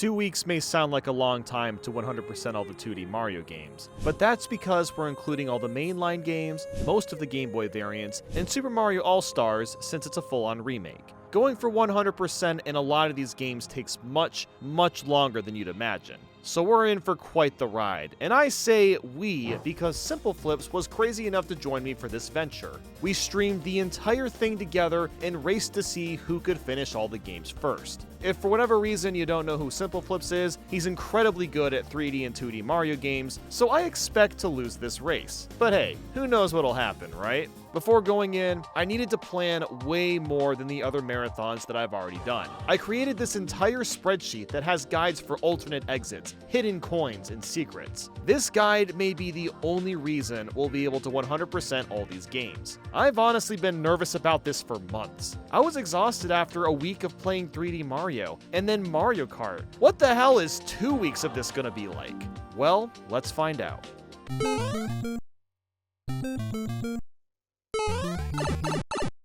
2 weeks may sound like a long time to 100% all the 2D Mario games, but that's because we're including all the mainline games, most of the Game Boy variants, and Super Mario All-Stars since it's a full-on remake. Going for 100% in a lot of these games takes much, much longer than you'd imagine. So we're in for quite the ride. And I say we because SimpleFlips was crazy enough to join me for this venture. We streamed the entire thing together and raced to see who could finish all the games first. If for whatever reason you don't know who SimpleFlips is, he's incredibly good at 3D and 2D Mario games, so I expect to lose this race. But hey, who knows what'll happen, right? Before going in, I needed to plan way more than the other marathons that I've already done. I created this entire spreadsheet that has guides for alternate exits, hidden coins, and secrets. This guide may be the only reason we'll be able to 100% all these games. I've honestly been nervous about this for months. I was exhausted after a week of playing 3D Mario, and then Mario Kart. What the hell is 2 weeks of this gonna be like? Well, let's find out.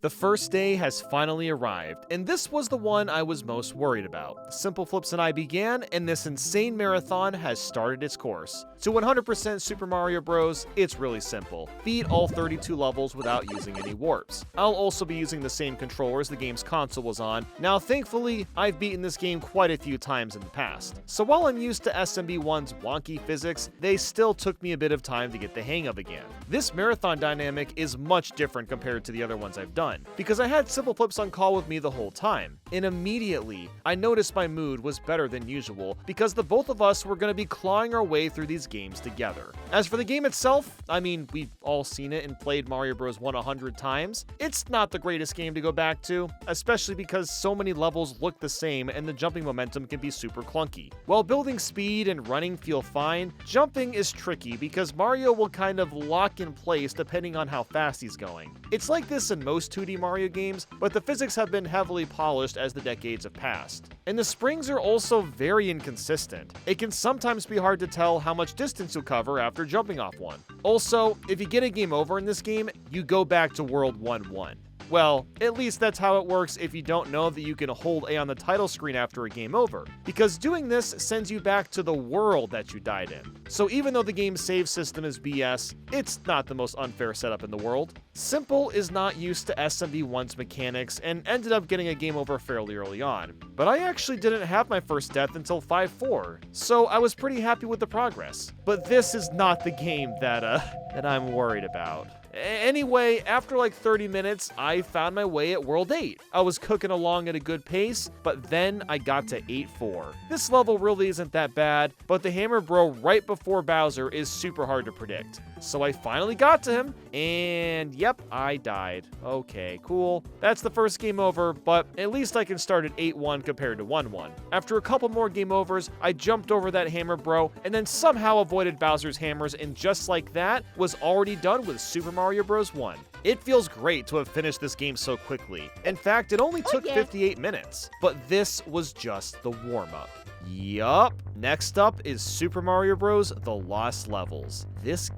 The first day has finally arrived, and this was the one I was most worried about. SimpleFlips and I began, and this insane marathon has started its course. To 100% Super Mario Bros., it's really simple. Beat all 32 levels without using any warps. I'll also be using the same controllers the game's console was on. Now, thankfully, I've beaten this game quite a few times in the past. So while I'm used to SMB1's wonky physics, they still took me a bit of time to get the hang of again. This marathon dynamic is much different compared to the other ones I've done, because I had SimpleFlips on call with me the whole time, and immediately I noticed my mood was better than usual because the both of us were going to be clawing our way through these games together. As for the game itself, I mean, we've all seen it and played Mario Bros. 1 100 times. It's not the greatest game to go back to, especially because so many levels look the same and the jumping momentum can be super clunky. While building speed and running feel fine, jumping is tricky because Mario will kind of lock in place depending on how fast he's going. It's like this in most 2D Mario games, but the physics have been heavily polished as the decades have passed. And the springs are also very inconsistent. It can sometimes be hard to tell how much distance you'll cover after jumping off one. Also, if you get a game over in this game, you go back to World 1-1. Well, at least that's how it works if you don't know that you can hold A on the title screen after a game over, because doing this sends you back to the world that you died in. So even though the game's save system is BS, it's not the most unfair setup in the world. Simple is not used to SMB1's mechanics and ended up getting a game over fairly early on, but I actually didn't have my first death until 5-4, so I was pretty happy with the progress. But this is not the game that I'm worried about. Anyway, after like 30 minutes, I found my way at World 8. I was cooking along at a good pace, but then I got to 8-4. This level really isn't that bad, but the Hammer Bro right before Bowser is super hard to predict. So I finally got to him, and yep, I died. Okay, cool. That's the first game over, but at least I can start at 8-1 compared to 1-1. After a couple more game overs, I jumped over that Hammer Bro, and then somehow avoided Bowser's hammers, and just like that, was already done with Super Mario Bros. 1. It feels great to have finished this game so quickly. In fact, it only took 58 minutes, but this was just the warm-up. Yup. Next up is Super Mario Bros. The Lost Levels. This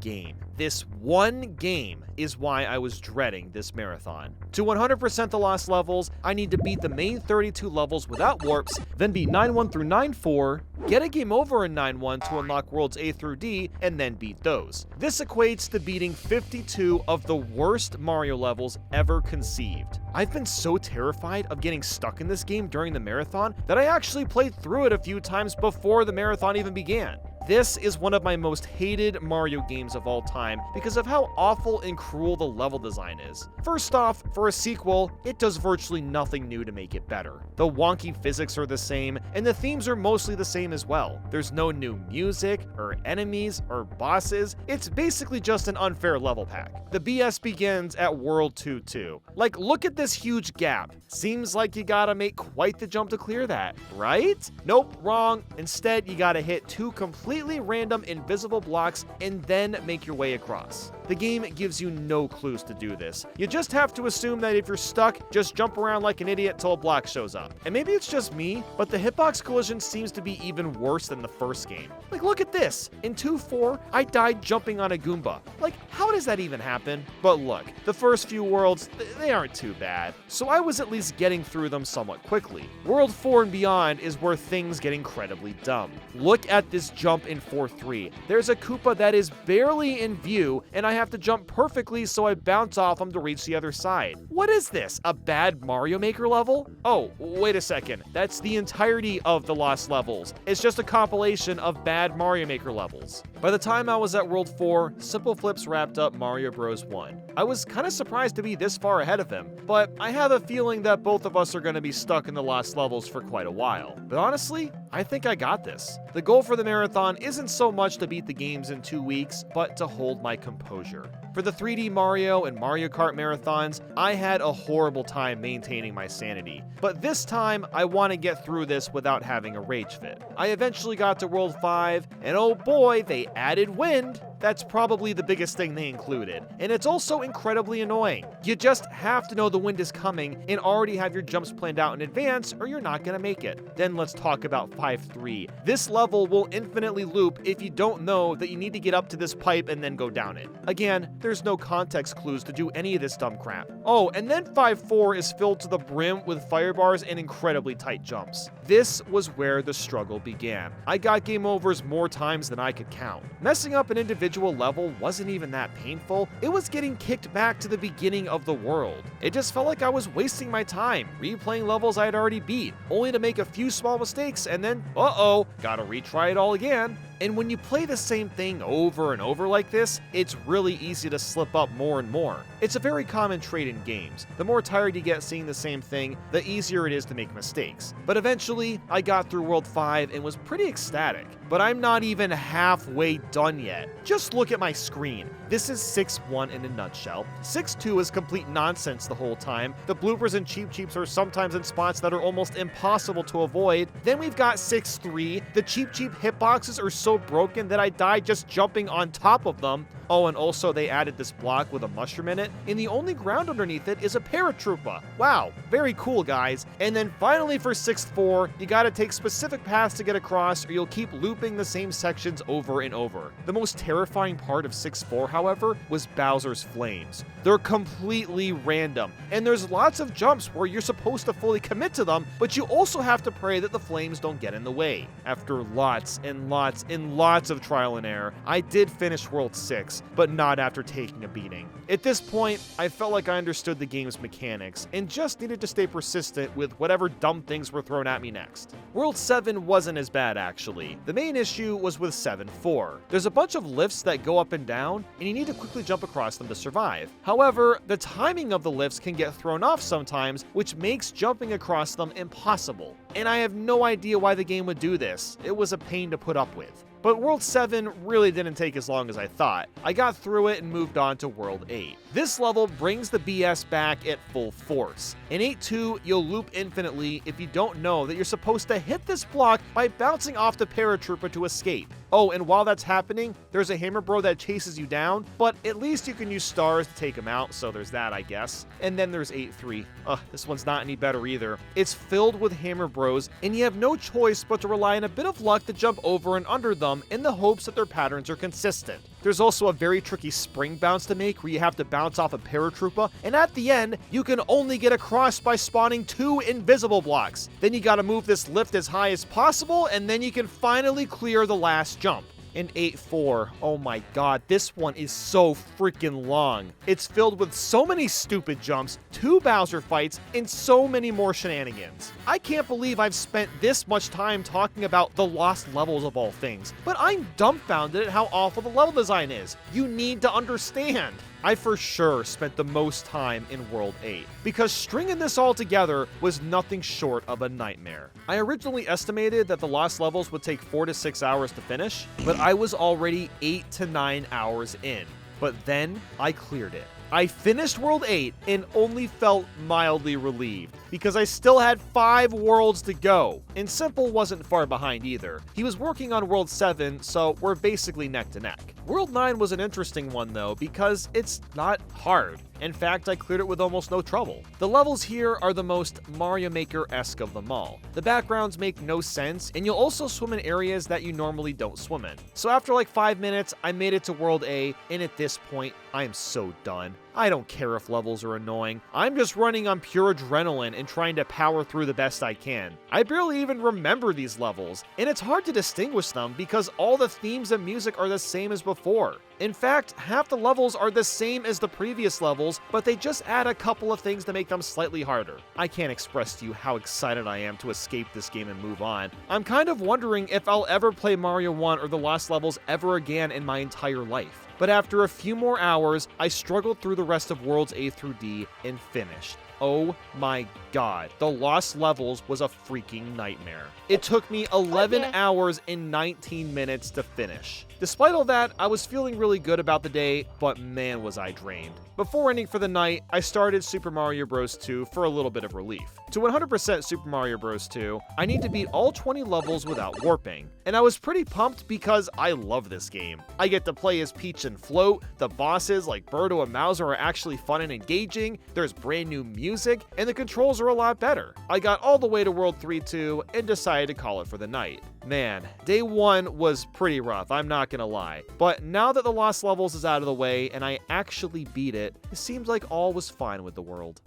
one game, is why I was dreading this marathon. To 100% the Lost Levels, I need to beat the main 32 levels without warps, then beat 9-1 through 9-4, get a game over in 9-1 to unlock worlds A through D, and then beat those. This equates to beating 52 of the worst Mario levels ever conceived. I've been so terrified of getting stuck in this game during the marathon that I actually played through it a few times before the marathon even began. This is one of my most hated Mario games of all time because of how awful and cruel the level design is. First off, for a sequel, it does virtually nothing new to make it better. The wonky physics are the same, and the themes are mostly the same as well. There's no new music, or enemies, or bosses. It's basically just an unfair level pack. The BS begins at World 2-2. Like, look at this huge gap. Seems like you gotta make quite the jump to clear that, right? Nope, wrong. Instead, you gotta hit two completely random invisible blocks and then make your way across. the game gives you no clues to do this. You just have to assume that if you're stuck, just jump around like an idiot till a block shows up. And maybe it's just me, but the hitbox collision seems to be even worse than the first game. Like, look at this. In 2-4, I died jumping on a Goomba. Like, how does that even happen? But look, the first few worlds, they aren't too bad. So I was at least getting through them somewhat quickly. World 4 and beyond is where things get incredibly dumb. Look at this jump in 4-3. There's a Koopa that is barely in view, and I have to jump perfectly so I bounce off him to reach the other side. What is this? A bad Mario Maker level? Oh, wait a second. That's the entirety of the Lost Levels. It's just a compilation of bad Mario Maker levels. By the time I was at World 4, SimpleFlips wrapped up Mario Bros. 1. I was kind of surprised to be this far ahead of him, but I have a feeling that both of us are going to be stuck in the Lost Levels for quite a while. But honestly, I think I got this. The goal for the marathon isn't so much to beat the games in 2 weeks, but to hold my composure. For the 3D Mario and Mario Kart marathons, I had a horrible time maintaining my sanity. But this time, I want to get through this without having a rage fit. I eventually got to World 5, and oh boy, they added wind. That's probably the biggest thing they included, and it's also incredibly annoying. You just have to know the wind is coming and already have your jumps planned out in advance, or you're not gonna make it. Then let's talk about 5-3. This level will infinitely loop if you don't know that you need to get up to this pipe and then go down it. Again, there's no context clues to do any of this dumb crap. Oh, and then 5-4 is filled to the brim with fire bars and incredibly tight jumps. This was where the struggle began. I got game overs more times than I could count. Messing up an individual level wasn't even that painful. It was getting kicked back to the beginning of the world. It just felt like I was wasting my time replaying levels I had already beat, only to make a few small mistakes and then, uh-oh, gotta retry it all again. And when you play the same thing over and over like this, it's really easy to slip up more and more. It's a very common trait in games. The more tired you get seeing the same thing, the easier it is to make mistakes. But eventually, I got through World 5 and was pretty ecstatic. But I'm not even halfway done yet. Just look at my screen. This is 6-1 in a nutshell. 6-2 is complete nonsense the whole time. The bloopers and cheap cheeps are sometimes in spots that are almost impossible to avoid. Then we've got 6-3. The cheap hitboxes are so broken that I died just jumping on top of them. Oh, and also they added this block with a mushroom in it, and the only ground underneath it is a paratroopa. Wow, very cool, guys. And then finally for 6-4, you gotta take specific paths to get across, or you'll keep looping the same sections over and over. The most terrifying part of 6-4, however, was Bowser's flames. They're completely random, and there's lots of jumps where you're supposed to fully commit to them, but you also have to pray that the flames don't get in the way. After lots and lots and lots of trial and error, I did finish World 6, but not after taking a beating. At this point, I felt like I understood the game's mechanics and just needed to stay persistent with whatever dumb things were thrown at me next. World 7 wasn't as bad, actually. The main issue was with 7-4. There's a bunch of lifts that go up and down, and you need to quickly jump across them to survive. However, the timing of the lifts can get thrown off sometimes, which makes jumping across them impossible. And I have no idea why the game would do this. It was a pain to put up with. But World 7 really didn't take as long as I thought. I got through it and moved on to World 8. This level brings the BS back at full force. In 8-2, you'll loop infinitely if you don't know that you're supposed to hit this block by bouncing off the paratrooper to escape. Oh, and while that's happening, there's a hammer bro that chases you down, but at least you can use stars to take him out, so there's that, I guess. And then there's 8-3. This one's not any better either. It's filled with hammer bros, and you have no choice but to rely on a bit of luck to jump over and under them in the hopes that their patterns are consistent. There's also a very tricky spring bounce to make where you have to bounce off a paratroopa, and at the end, you can only get across by spawning 2 invisible blocks. Then you gotta move this lift as high as possible, and then you can finally clear the last jump. In 8-4, oh my god, this one is so freaking long. It's filled with so many stupid jumps, 2 Bowser fights, and so many more shenanigans. I can't believe I've spent this much time talking about the lost levels of all things, but I'm dumbfounded at how awful the level design is. You need to understand. I for sure spent the most time in World 8, because stringing this all together was nothing short of a nightmare. I originally estimated that the lost levels would take 4 to 6 hours to finish, but I was already 8 to 9 hours in. But then I cleared it. I finished World 8 and only felt mildly relieved, because I still had 5 worlds to go, and Simple wasn't far behind either. He was working on World 7, so we're basically neck to neck. World 9 was an interesting one though, because it's not hard. In fact, I cleared it with almost no trouble. The levels here are the most Mario Maker-esque of them all. The backgrounds make no sense, and you'll also swim in areas that you normally don't swim in. So after like 5 minutes, I made it to World A, and at this point, I am so done. I don't care if levels are annoying. I'm just running on pure adrenaline and trying to power through the best I can. I barely even remember these levels, and it's hard to distinguish them because all the themes and music are the same as before. In fact, half the levels are the same as the previous levels, but they just add a couple of things to make them slightly harder. I can't express to you how excited I am to escape this game and move on. I'm kind of wondering if I'll ever play Mario 1 or the Lost Levels ever again in my entire life. But after a few more hours, I struggled through the rest of Worlds A through D and finished. Oh my god, the Lost Levels was a freaking nightmare. It took me 11 hours and 19 minutes to finish. Despite all that, I was feeling really good about the day, but man was I drained. Before ending for the night, I started Super Mario Bros. 2 for a little bit of relief. To 100% Super Mario Bros. 2, I need to beat all 20 levels without warping. And I was pretty pumped because I love this game. I get to play as Peach and Float, the bosses like Birdo and Mallerd are actually fun and engaging, there's brand new music, and the controls are a lot better. I got all the way to World 3-2 and decided to call it for the night. Man, day 1 was pretty rough, I'm not gonna lie. But now that the Lost Levels is out of the way and I actually beat it, it seems like all was fine with the world.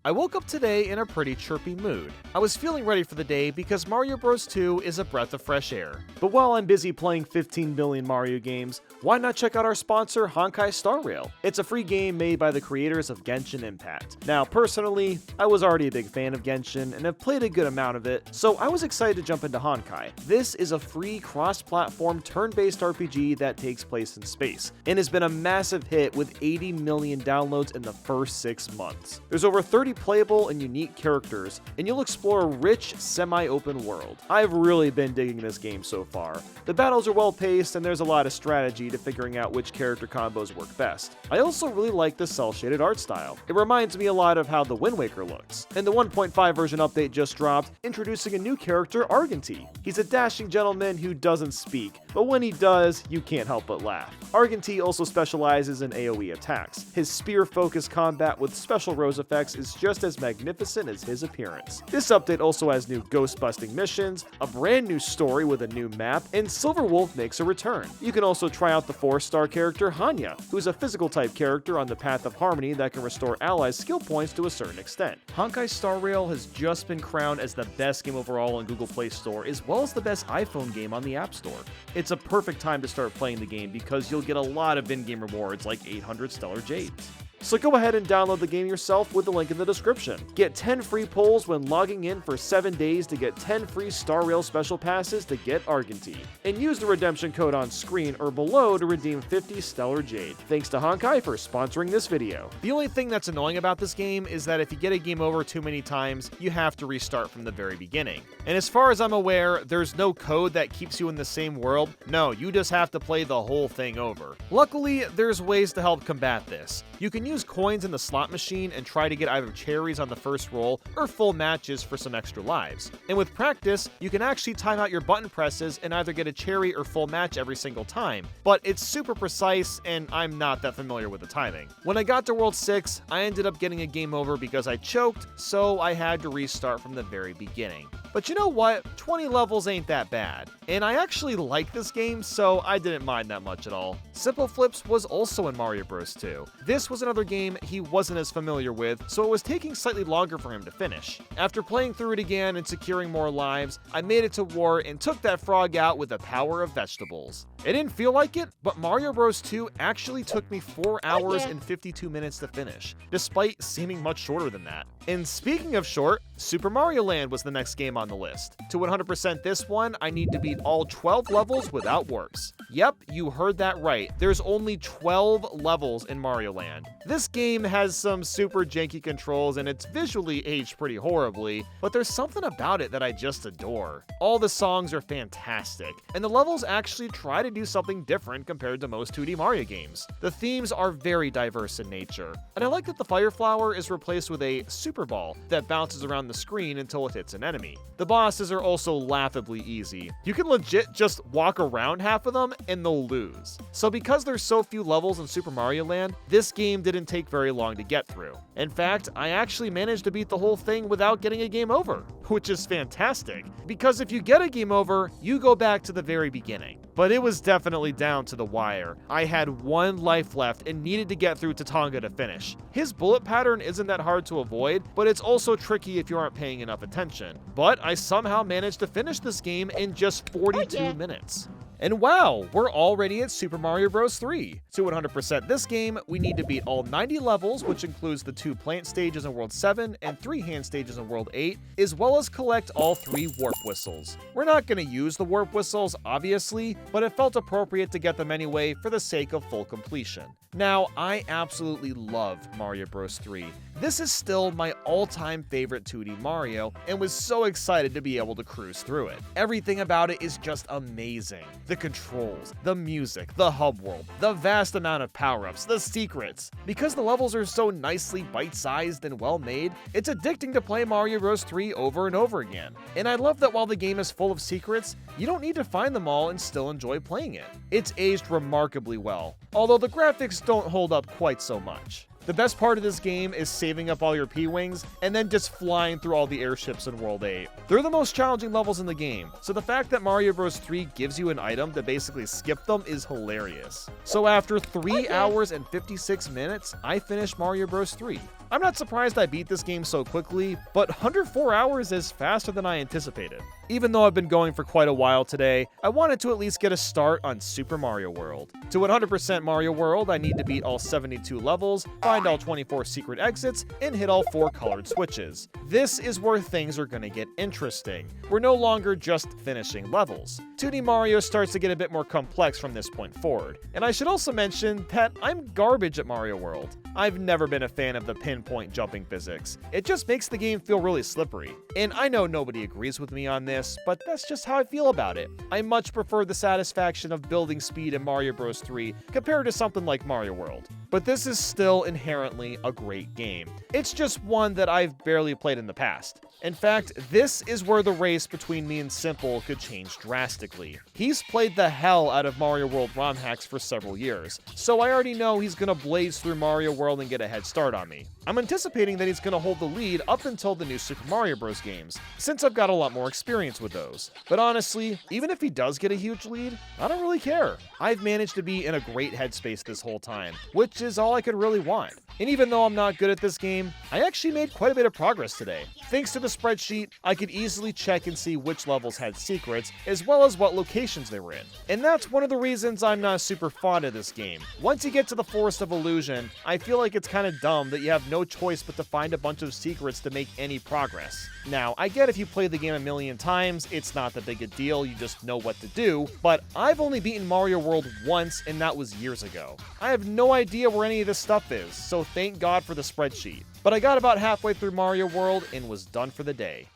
I woke up today in a pretty chirpy mood. I was feeling ready for the day because Mario Bros. 2 is a breath of fresh air. But while I'm busy playing 15 billion Mario games, why not check out our sponsor, Henkco Star Rail? It's a free game made by the creators of Genshin Impact. Now, personally, I was already a big fan of Genshin and have played a good amount of it, so I was excited to jump into Henkco. This is a free cross-platform turn-based RPG that takes place in space, and has been a massive hit with 80 million downloads in the first 6 months. There's over 30 playable and unique characters, and you'll explore a rich, semi-open world. I've really been digging this game so far. The battles are well-paced, and there's a lot of strategy to figuring out which character combos work best. I also really like the cel-shaded art style. It reminds me a lot of how the Wind Waker looks. And the 1.5 version update just dropped, introducing a new character, Argentee. He's a dashing gentleman who doesn't speak, but when he does, you can't help but laugh. Argentee also specializes in AoE attacks. His spear-focused combat with special rose effects is just as magnificent as his appearance. This update also has new ghost-busting missions, a brand new story with a new map, and Silver Wolf makes a return. You can also try out the 4-star character Hanya, who's a physical-type character on the path of harmony that can restore allies' skill points to a certain extent. Henkco Star Rail has just been crowned as the best game overall on Google Play Store, as well as the best iPhone game on the App Store. It's a perfect time to start playing the game because you'll get a lot of in-game rewards like 800 Stellar Jades. So go ahead and download the game yourself with the link in the description. Get 10 free polls when logging in for 7 days to get 10 free Star Rail special passes to get Argentee. And use the redemption code on screen or below to redeem 50 Stellar Jade. Thanks to Henkco for sponsoring this video. The only thing that's annoying about this game is that if you get a game over too many times, you have to restart from the very beginning. And as far as I'm aware, there's no code that keeps you in the same world. No, you just have to play the whole thing over. Luckily, there's ways to help combat this. You can use coins in the slot machine and try to get either cherries on the first roll or full matches for some extra lives. And with practice, you can actually time out your button presses and either get a cherry or full match every single time, but it's super precise and I'm not that familiar with the timing. When I got to World 6, I ended up getting a game over because I choked, so I had to restart from the very beginning. But you know what? 20 levels ain't that bad. And I actually like this game, so I didn't mind that much at all. SimpleFlips was also in Mario Bros. 2. This was another game he wasn't as familiar with, so it was taking slightly longer for him to finish. After playing through it again and securing more lives, I made it to war and took that frog out with the power of vegetables. It didn't feel like it, but Mario Bros. 2 actually took me 4 hours and 52 minutes to finish, despite seeming much shorter than that. And speaking of short, Super Mario Land was the next game on the list. To 100% this one, I need to beat all 12 levels without warps. Yep, you heard that right. There's only 12 levels in Mario Land. This game has some super janky controls and it's visually aged pretty horribly, but there's something about it that I just adore. All the songs are fantastic, and the levels actually try to do something different compared to most 2D Mario games. The themes are very diverse in nature, and I like that the Fire Flower is replaced with a Super Ball that bounces around the screen until it hits an enemy. The bosses are also laughably easy. You can legit just walk around half of them and they'll lose. So because there's so few levels in Super Mario Land, this game didn't take very long to get through. In fact, I actually managed to beat the whole thing without getting a game over, which is fantastic, because if you get a game over, you go back to the very beginning. But it was definitely down to the wire. I had 1 life left and needed to get through Tatanga to finish. His bullet pattern isn't that hard to avoid, but it's also tricky if you aren't paying enough attention. But I somehow managed to finish this game in just 42 minutes. And wow, we're already at Super Mario Bros. 3. To 100% this game, we need to beat all 90 levels, which includes the 2 plant stages in World 7 and 3 hand stages in World 8, as well as collect all 3 warp whistles. We're not going to use the warp whistles, obviously, but it felt appropriate to get them anyway for the sake of full completion. Now, I absolutely love Mario Bros. 3. This is still my all-time favorite 2D Mario, and was so excited to be able to cruise through it. Everything about it is just amazing. The controls, the music, the hub world, the vast amount of power-ups, the secrets. Because the levels are so nicely bite-sized and well-made, it's addicting to play Mario Bros. 3 over and over again. And I love that while the game is full of secrets, you don't need to find them all and still enjoy playing it. It's aged remarkably well, although the graphics don't hold up quite so much. The best part of this game is saving up all your P-Wings and then just flying through all the airships in World 8. They're the most challenging levels in the game, so the fact that Mario Bros. 3 gives you an item to basically skip them is hilarious. So after 3 hours and 56 minutes, I finished Mario Bros. 3. I'm not surprised I beat this game so quickly, but 104 hours is faster than I anticipated. Even though I've been going for quite a while today, I wanted to at least get a start on Super Mario World. To 100% Mario World, I need to beat all 72 levels, find all 24 secret exits, and hit all 4 colored switches. This is where things are gonna get interesting. We're no longer just finishing levels. 2D Mario starts to get a bit more complex from this point forward. And I should also mention that I'm garbage at Mario World. I've never been a fan of the pinpoint jumping physics. It just makes the game feel really slippery. And I know nobody agrees with me on this, but that's just how I feel about it. I much prefer the satisfaction of building speed in Mario Bros. 3 compared to something like Mario World. But this is still inherently a great game. It's just one that I've barely played in the past. In fact, this is where the race between me and Simple could change drastically. He's played the hell out of Mario World ROM hacks for several years, so I already know he's gonna blaze through Mario World and get a head start on me. I'm anticipating that he's gonna hold the lead up until the new Super Mario Bros. Games, since I've got a lot more experience with those. But honestly, even if he does get a huge lead, I don't really care. I've managed to be in a great headspace this whole time, which is all I could really want. And even though I'm not good at this game, I actually made quite a bit of progress today. Thanks to the spreadsheet, I could easily check and see which levels had secrets, as well as what locations they were in. And that's one of the reasons I'm not super fond of this game. Once you get to the Forest of Illusion, I feel like it's kind of dumb that you have no choice but to find a bunch of secrets to make any progress. Now, I get if you play the game a million times, it's not that big a deal, you just know what to do, but I've only beaten Mario World once, and that was years ago. I have no idea where any of this stuff is, so thank God for the spreadsheet. But I got about halfway through Mario World and was done for the day.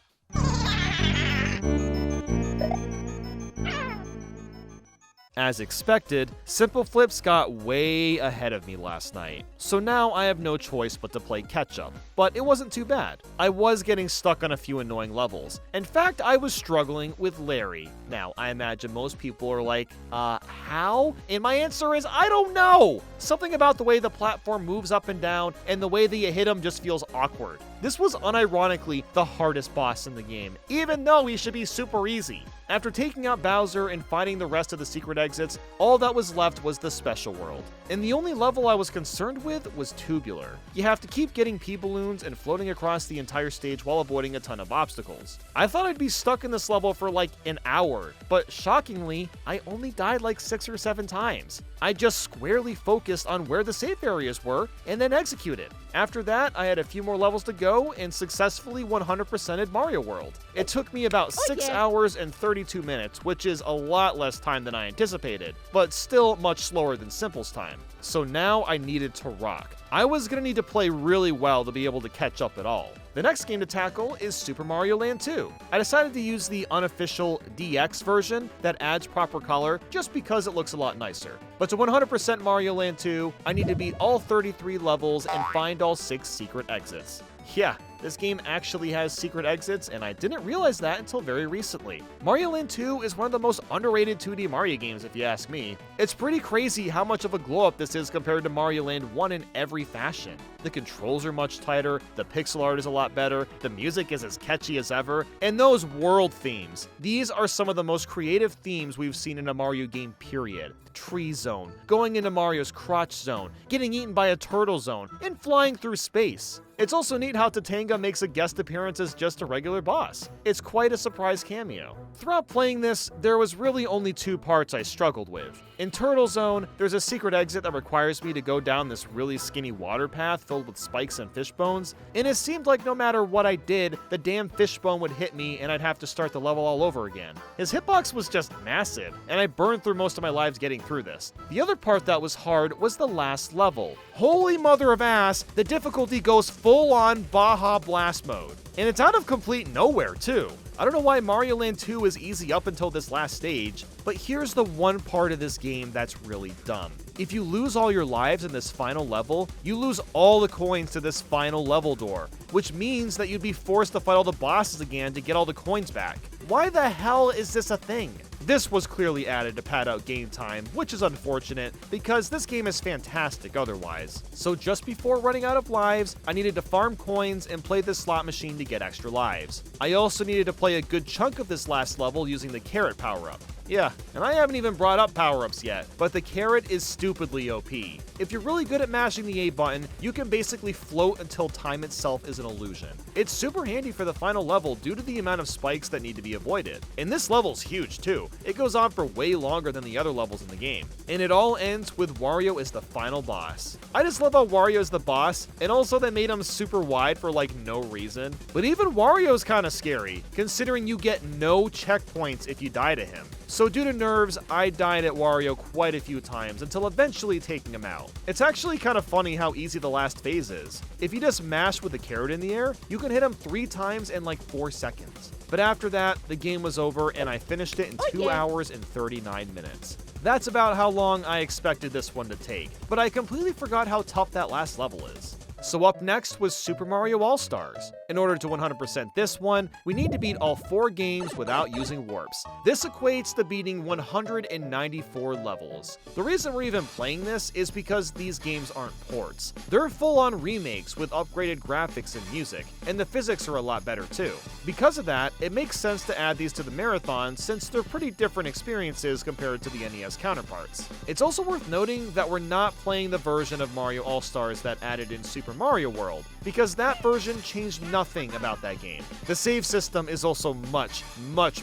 As expected, SimpleFlips got way ahead of me last night, so now I have no choice but to play catch-up. But it wasn't too bad. I was getting stuck on a few annoying levels. In fact, I was struggling with Larry. Now, I imagine most people are like, how? And my answer is, I don't know! Something about the way the platform moves up and down, and the way that you hit him just feels awkward. This was unironically the hardest boss in the game, even though he should be super easy. After taking out Bowser and finding the rest of the secret exits, all that was left was the special world. And the only level I was concerned with was Tubular. You have to keep getting P-balloons and floating across the entire stage while avoiding a ton of obstacles. I thought I'd be stuck in this level for like an hour, but shockingly, I only died like 6 or 7 times. I just squarely focused on where the safe areas were and then executed. After that, I had a few more levels to go and successfully 100%ed Mario World. It took me about 6 hours and 32 minutes, which is a lot less time than I anticipated, but still much slower than Simple's time. So now I needed to rock. I was gonna need to play really well to be able to catch up at all. The next game to tackle is Super Mario Land 2. I decided to use the unofficial DX version that adds proper color just because it looks a lot nicer. But to 100% Mario Land 2, I need to beat all 33 levels and find all 6 secret exits. Yeah, this game actually has secret exits, and I didn't realize that until very recently. Mario Land 2 is one of the most underrated 2D Mario games if you ask me. It's pretty crazy how much of a glow-up this is compared to Mario Land 1 in every fashion. The controls are much tighter, the pixel art is a lot better, the music is as catchy as ever, and those world themes. These are some of the most creative themes we've seen in a Mario game, period. Tree zone, going into Mario's crotch zone, getting eaten by a turtle zone, and flying through space. It's also neat how Tatanga makes a guest appearance as just a regular boss. It's quite a surprise cameo. Throughout playing this, there was really only 2 parts I struggled with. In Turtle Zone, there's a secret exit that requires me to go down this really skinny water path filled with spikes and fish bones, and it seemed like no matter what I did, the damn fish bone would hit me and I'd have to start the level all over again. His hitbox was just massive, and I burned through most of my lives getting through this. The other part that was hard was the last level. Holy mother of ass, the difficulty goes full-on Baja Blast mode. And it's out of complete nowhere, too. I don't know why Mario Land 2 is easy up until this last stage, but here's the one part of this game that's really dumb. If you lose all your lives in this final level, you lose all the coins to this final level door, which means that you'd be forced to fight all the bosses again to get all the coins back. Why the hell is this a thing? This was clearly added to pad out game time, which is unfortunate because this game is fantastic otherwise. So just before running out of lives, I needed to farm coins and play this slot machine to get extra lives. I also needed to play a good chunk of this last level using the carrot power-up. Yeah, and I haven't even brought up power-ups yet, but the carrot is stupidly OP. If you're really good at mashing the A button, you can basically float until time itself is an illusion. It's super handy for the final level due to the amount of spikes that need to be avoided. And this level's huge too. It goes on for way longer than the other levels in the game. And it all ends with Wario as the final boss. I just love how Wario is the boss, and also they made him super wide for like no reason. But even Wario's kinda scary, considering you get no checkpoints if you die to him. So due to nerves, I died at Wario quite a few times until eventually taking him out. It's actually kind of funny how easy the last phase is. If you just mash with the carrot in the air, you can hit him 3 times in like 4 seconds. But after that, the game was over and I finished it in 2 hours and 39 minutes. That's about how long I expected this one to take, but I completely forgot how tough that last level is. So up next was Super Mario All-Stars. In order to 100% this one, we need to beat all 4 games without using warps. This equates to beating 194 levels. The reason we're even playing this is because these games aren't ports. They're full-on remakes with upgraded graphics and music, and the physics are a lot better too. Because of that, it makes sense to add these to the marathon since they're pretty different experiences compared to the NES counterparts. It's also worth noting that we're not playing the version of Mario All-Stars that added in Super Mario World, because that version changed nothing about that game. The save system is also much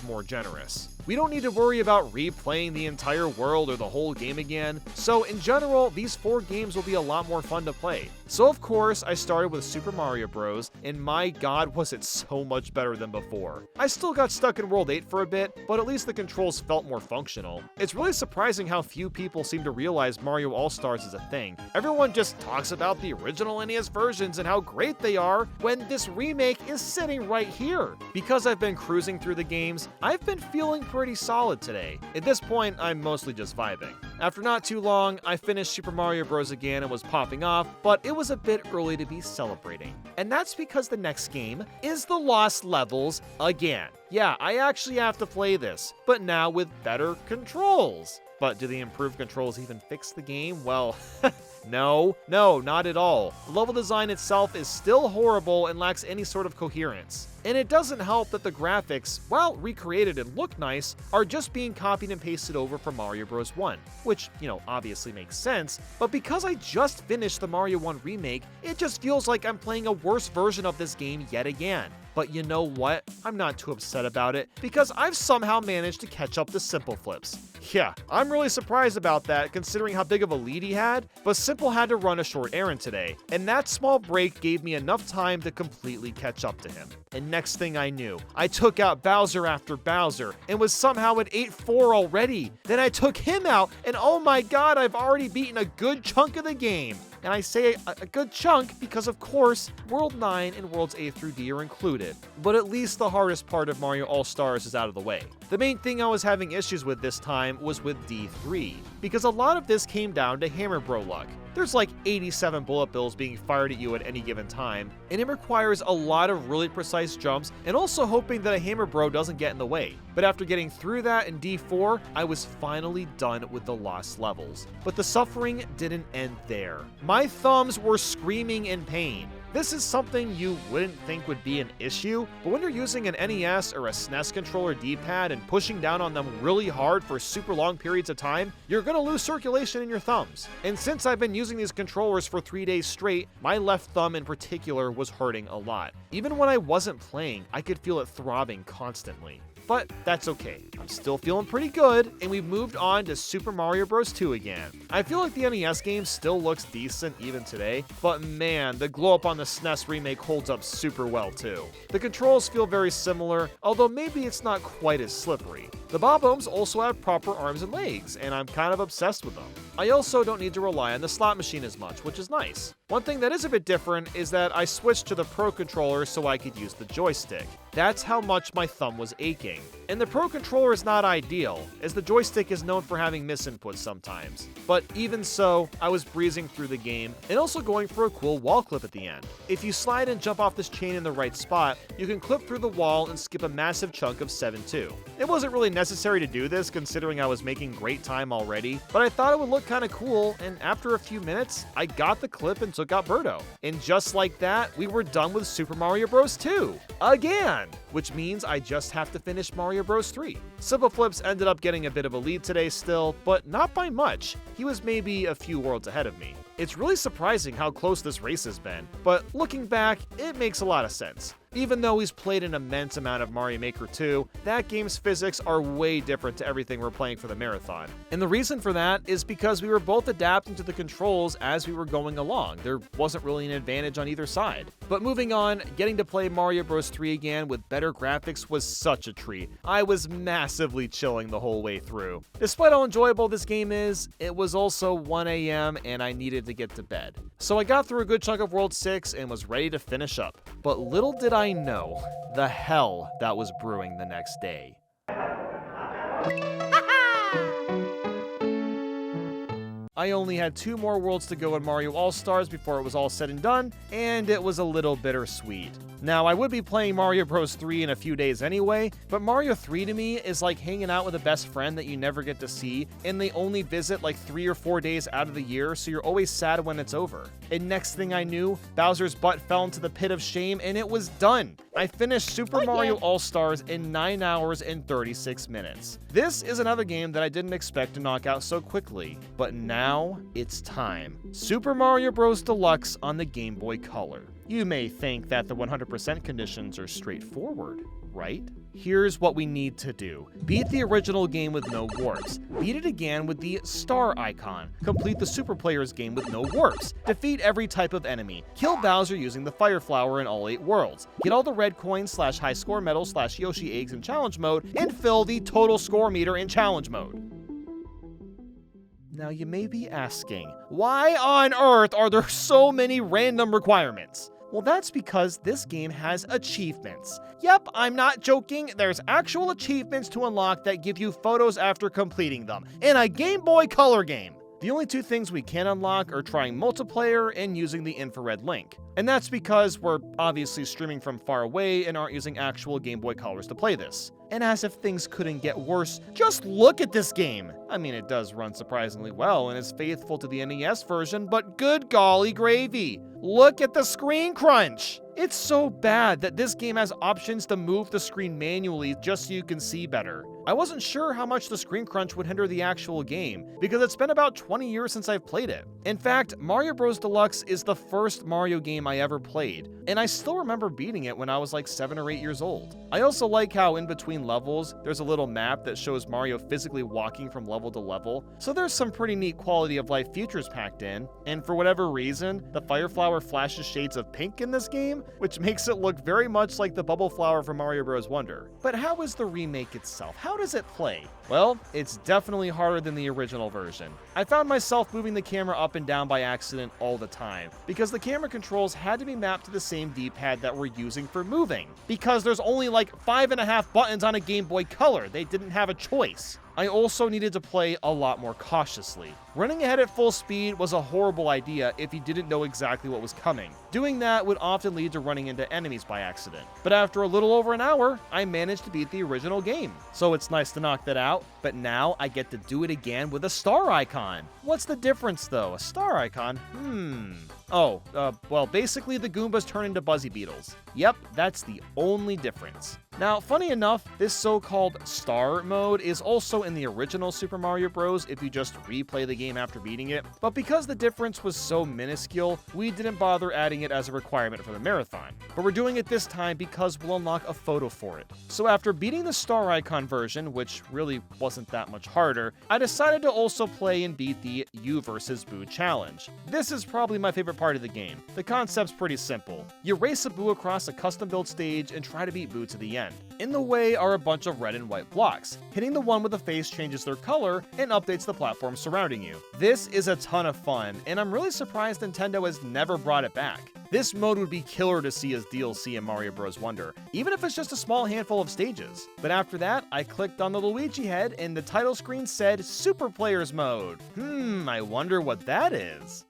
more generous. We don't need to worry about replaying the entire world or the whole game again, so in general, these 4 games will be a lot more fun to play. So of course, I started with Super Mario Bros, and my god was it so much better than before. I still got stuck in World 8 for a bit, but at least the controls felt more functional. It's really surprising how few people seem to realize Mario All-Stars is a thing. Everyone just talks about the original NES versions and how great they are when this remake is sitting right here. Because I've been cruising through the games, I've been feeling pretty solid today. At this point, I'm mostly just vibing. After not too long, I finished Super Mario Bros. Again and was popping off, but it was a bit early to be celebrating. And that's because the next game is the Lost Levels again. Yeah, I actually have to play this, but now with better controls. But do the improved controls even fix the game? Well, no, not at all. The level design itself is still horrible and lacks any sort of coherence. And it doesn't help that the graphics, while recreated and look nice, are just being copied and pasted over from Mario Bros. 1, which, obviously makes sense, but because I just finished the Mario 1 remake, it just feels like I'm playing a worse version of this game yet again. But you know what? I'm not too upset about it, because I've somehow managed to catch up to SimpleFlips. Yeah, I'm really surprised about that considering how big of a lead he had, but Simple had to run a short errand today, and that small break gave me enough time to completely catch up to him. And next thing I knew, I took out Bowser after Bowser and was somehow at 8-4 already. Then I took him out, and oh my god, I've already beaten a good chunk of the game. And I say a good chunk because, of course, World 9 and Worlds A through D are included. But at least the hardest part of Mario All-Stars is out of the way. The main thing I was having issues with this time was with D3, because a lot of this came down to Hammer Bro luck. There's like 87 bullet bills being fired at you at any given time, and it requires a lot of really precise jumps and also hoping that a Hammer Bro doesn't get in the way. But after getting through that in D4, I was finally done with the lost levels. But the suffering didn't end there. My thumbs were screaming in pain. This is something you wouldn't think would be an issue, but when you're using an NES or a SNES controller D-pad and pushing down on them really hard for super long periods of time, you're gonna lose circulation in your thumbs. And since I've been using these controllers for 3 days straight, my left thumb in particular was hurting a lot. Even when I wasn't playing, I could feel it throbbing constantly. But that's okay. I'm still feeling pretty good, and we've moved on to Super Mario Bros. 2 again. I feel like the NES game still looks decent even today, but man, the glow up on the SNES remake holds up super well too. The controls feel very similar, although maybe it's not quite as slippery. The Bob-Ombs also have proper arms and legs, and I'm kind of obsessed with them. I also don't need to rely on the slot machine as much, which is nice. One thing that is a bit different is that I switched to the Pro Controller so I could use the joystick. That's how much my thumb was aching. And the Pro Controller is not ideal, as the joystick is known for having misinputs sometimes. But even so, I was breezing through the game, and also going for a cool wall clip at the end. If you slide and jump off this chain in the right spot, you can clip through the wall and skip a massive chunk of 7-2. It wasn't really necessary to do this considering I was making great time already, but I thought it would look kind of cool, and after a few minutes, I got the clip and took out Birdo. And just like that, we were done with Super Mario Bros. 2. Again! Which means I just have to finish Mario Bros. 3. SimpleFlips ended up getting a bit of a lead today still, but not by much. He was maybe a few worlds ahead of me. It's really surprising how close this race has been, but looking back, it makes a lot of sense. Even though he's played an immense amount of Mario Maker 2, that game's physics are way different to everything we're playing for the marathon. And the reason for that is because we were both adapting to the controls as we were going along. There wasn't really an advantage on either side. But moving on, getting to play Mario Bros. 3 again with better graphics was such a treat. I was massively chilling the whole way through. Despite how enjoyable this game is, it was also 1 AM and I needed to get to bed. So I got through a good chunk of World 6 and was ready to finish up. But little did I know the hell that was brewing the next day. I only had 2 more worlds to go in Mario All-Stars before it was all said and done, and it was a little bittersweet. Now, I would be playing Mario Bros. 3 in a few days anyway, but Mario 3 to me is like hanging out with a best friend that you never get to see, and they only visit like 3 or 4 days out of the year, so you're always sad when it's over. And next thing I knew, Bowser's butt fell into the pit of shame, and it was done! I finished Super Mario All-Stars in 9 hours and 36 minutes. This is another game that I didn't expect to knock out so quickly, but now it's time. Super Mario Bros. Deluxe on the Game Boy Color. You may think that the 100% conditions are straightforward, right? Here's what we need to do. Beat the original game with no warps. Beat it again with the star icon. Complete the Super Players game with no warps. Defeat every type of enemy. Kill Bowser using the Fire Flower in all 8 worlds. Get all the red coins / high score medals / Yoshi eggs in challenge mode, and fill the total score meter in challenge mode. Now you may be asking, why on earth are there so many random requirements? Well, that's because this game has achievements. Yep, I'm not joking, there's actual achievements to unlock that give you photos after completing them, in a Game Boy Color game. The only 2 things we can unlock are trying multiplayer and using the infrared link. And that's because we're obviously streaming from far away and aren't using actual Game Boy Colors to play this. And as if things couldn't get worse, just look at this game! I mean, it does run surprisingly well and is faithful to the NES version, but good golly gravy! Look at the screen crunch! It's so bad that this game has options to move the screen manually just so you can see better. I wasn't sure how much the screen crunch would hinder the actual game, because it's been about 20 years since I've played it. In fact, Mario Bros. Deluxe is the first Mario game I ever played, and I still remember beating it when I was like 7 or 8 years old. I also like how in between levels, there's a little map that shows Mario physically walking from level to level, so there's some pretty neat quality of life features packed in, and for whatever reason, the Fire Flower flashes shades of pink in this game, which makes it look very much like the Bubble Flower from Mario Bros. Wonder. But how is the remake itself? How does it play? Well, it's definitely harder than the original version. I found myself moving the camera up and down by accident all the time, because the camera controls had to be mapped to the same D-pad that we're using for moving, because there's only like 5.5 buttons on a Game Boy Color. They didn't have a choice. I also needed to play a lot more cautiously. Running ahead at full speed was a horrible idea if you didn't know exactly what was coming. Doing that would often lead to running into enemies by accident. But after a little over an hour, I managed to beat the original game. So it's nice to knock that out, but now I get to do it again with a star icon. What's the difference though? A star icon? Well, basically the Goombas turn into Buzzy Beetles. Yep, that's the only difference. Now, funny enough, this so-called star mode is also in the original Super Mario Bros. If you just replay the game after beating it, but because the difference was so minuscule, we didn't bother adding it as a requirement for the marathon. But we're doing it this time because we'll unlock a photo for it. So after beating the star icon version, which really wasn't that much harder, I decided to also play and beat the You vs. Boo challenge. This is probably my favorite part of the game. The concept's pretty simple. You race a Boo across a custom-built stage and try to beat Boo to the end. In the way are a bunch of red and white blocks. Hitting the one with the face changes their color and updates the platform surrounding you. This is a ton of fun, and I'm really surprised Nintendo has never brought it back. This mode would be killer to see as DLC in Mario Bros. Wonder, even if it's just a small handful of stages. But after that, I clicked on the Luigi head and the title screen said Super Players Mode. I wonder what that is.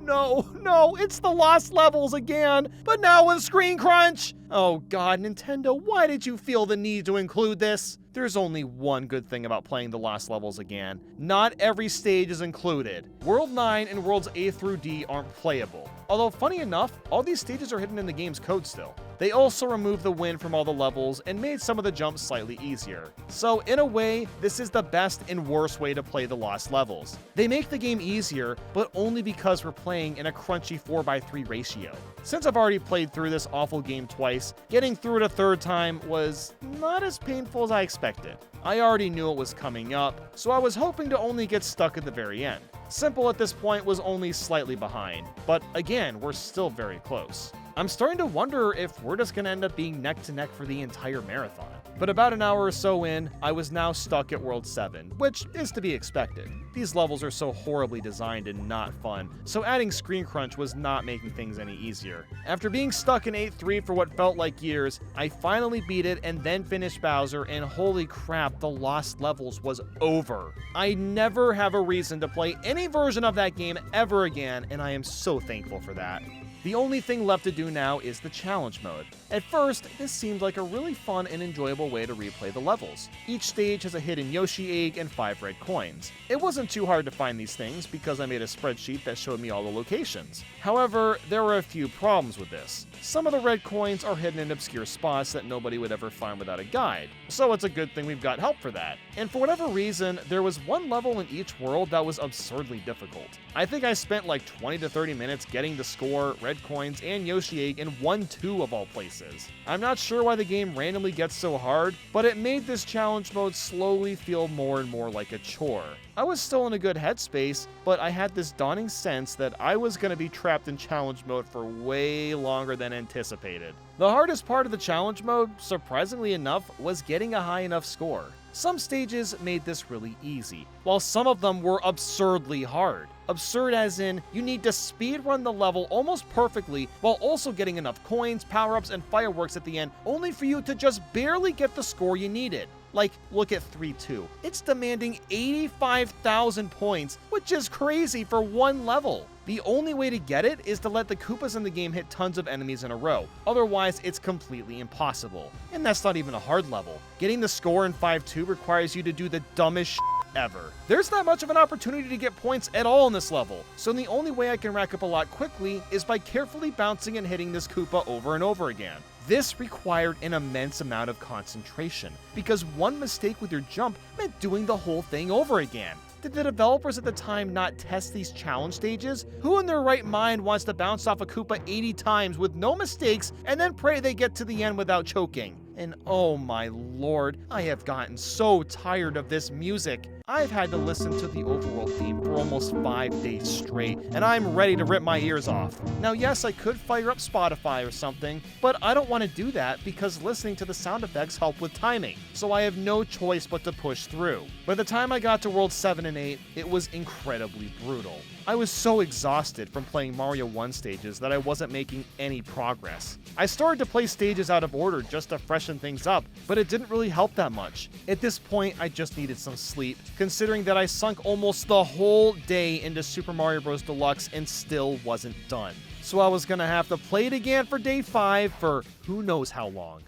No, it's the Lost Levels again, but now with screen crunch! Oh god, Nintendo, why did you feel the need to include this? There's only one good thing about playing the Lost Levels again. Not every stage is included. World 9 and Worlds A through D aren't playable. Although, funny enough, all these stages are hidden in the game's code still. They also removed the wind from all the levels and made some of the jumps slightly easier. So in a way, this is the best and worst way to play the Lost Levels. They make the game easier, but only because we're playing in a crunchy 4:3 ratio. Since I've already played through this awful game twice, getting through it a third time was not as painful as I expected. I already knew it was coming up, so I was hoping to only get stuck at the very end. Simple at this point was only slightly behind, but again, we're still very close. I'm starting to wonder if we're just going to end up being neck to neck for the entire marathon. But about an hour or so in, I was now stuck at World 7, which is to be expected. These levels are so horribly designed and not fun, so adding screen crunch was not making things any easier. After being stuck in 8-3 for what felt like years, I finally beat it and then finished Bowser, and holy crap, the Lost Levels was over. I never have a reason to play any version of that game ever again, and I am so thankful for that. The only thing left to do now is the challenge mode. At first, this seemed like a really fun and enjoyable way to replay the levels. Each stage has a hidden Yoshi egg and 5 red coins. It wasn't too hard to find these things because I made a spreadsheet that showed me all the locations. However, there were a few problems with this. Some of the red coins are hidden in obscure spots that nobody would ever find without a guide, so it's a good thing we've got help for that. And for whatever reason, there was one level in each world that was absurdly difficult. I think I spent like 20 to 30 minutes getting the score, red coins, and Yoshi egg in 1-2 of all places. I'm not sure why the game randomly gets so hard, but it made this challenge mode slowly feel more and more like a chore. I was still in a good headspace, but I had this dawning sense that I was going to be trapped in challenge mode for way longer than anticipated. The hardest part of the challenge mode, surprisingly enough, was getting a high enough score. Some stages made this really easy, while some of them were absurdly hard. Absurd as in, you need to speedrun the level almost perfectly while also getting enough coins, power-ups, and fireworks at the end, only for you to just barely get the score you needed. Like, look at 3-2. It's demanding 85,000 points, which is crazy for one level. The only way to get it is to let the Koopas in the game hit tons of enemies in a row. Otherwise, it's completely impossible. And that's not even a hard level. Getting the score in 5-2 requires you to do the dumbest shit ever. There's not much of an opportunity to get points at all in this level, so the only way I can rack up a lot quickly is by carefully bouncing and hitting this Koopa over and over again. This required an immense amount of concentration, because one mistake with your jump meant doing the whole thing over again. Did the developers at the time not test these challenge stages? Who in their right mind wants to bounce off a Koopa 80 times with no mistakes and then pray they get to the end without choking? And oh my lord, I have gotten so tired of this music. I've had to listen to the overworld theme for almost 5 days straight, and I'm ready to rip my ears off. Now yes, I could fire up Spotify or something, but I don't want to do that because listening to the sound effects help with timing, so I have no choice but to push through. By the time I got to World 7 and 8, it was incredibly brutal. I was so exhausted from playing Mario 1 stages that I wasn't making any progress. I started to play stages out of order just to freshen things up, but it didn't really help that much. At this point, I just needed some sleep, considering that I sunk almost the whole day into Super Mario Bros. Deluxe and still wasn't done. So I was gonna have to play it again for day 5 for who knows how long.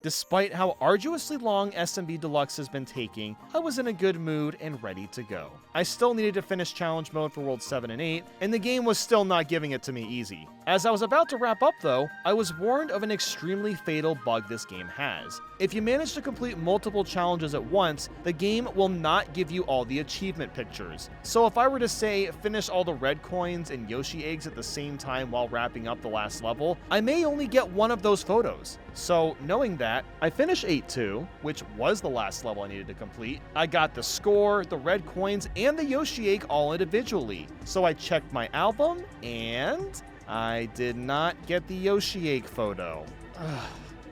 Despite how arduously long SMB Deluxe has been taking, I was in a good mood and ready to go. I still needed to finish challenge mode for World 7 and 8, and the game was still not giving it to me easy. As I was about to wrap up though, I was warned of an extremely fatal bug this game has. If you manage to complete multiple challenges at once, the game will not give you all the achievement pictures. So if I were to say finish all the red coins and Yoshi eggs at the same time while wrapping up the last level, I may only get one of those photos. So knowing that, I finished 8-2, which was the last level I needed to complete. I got the score, the red coins, and the Yoshi egg all individually. So I checked my album, and I did not get the Yoshi egg photo.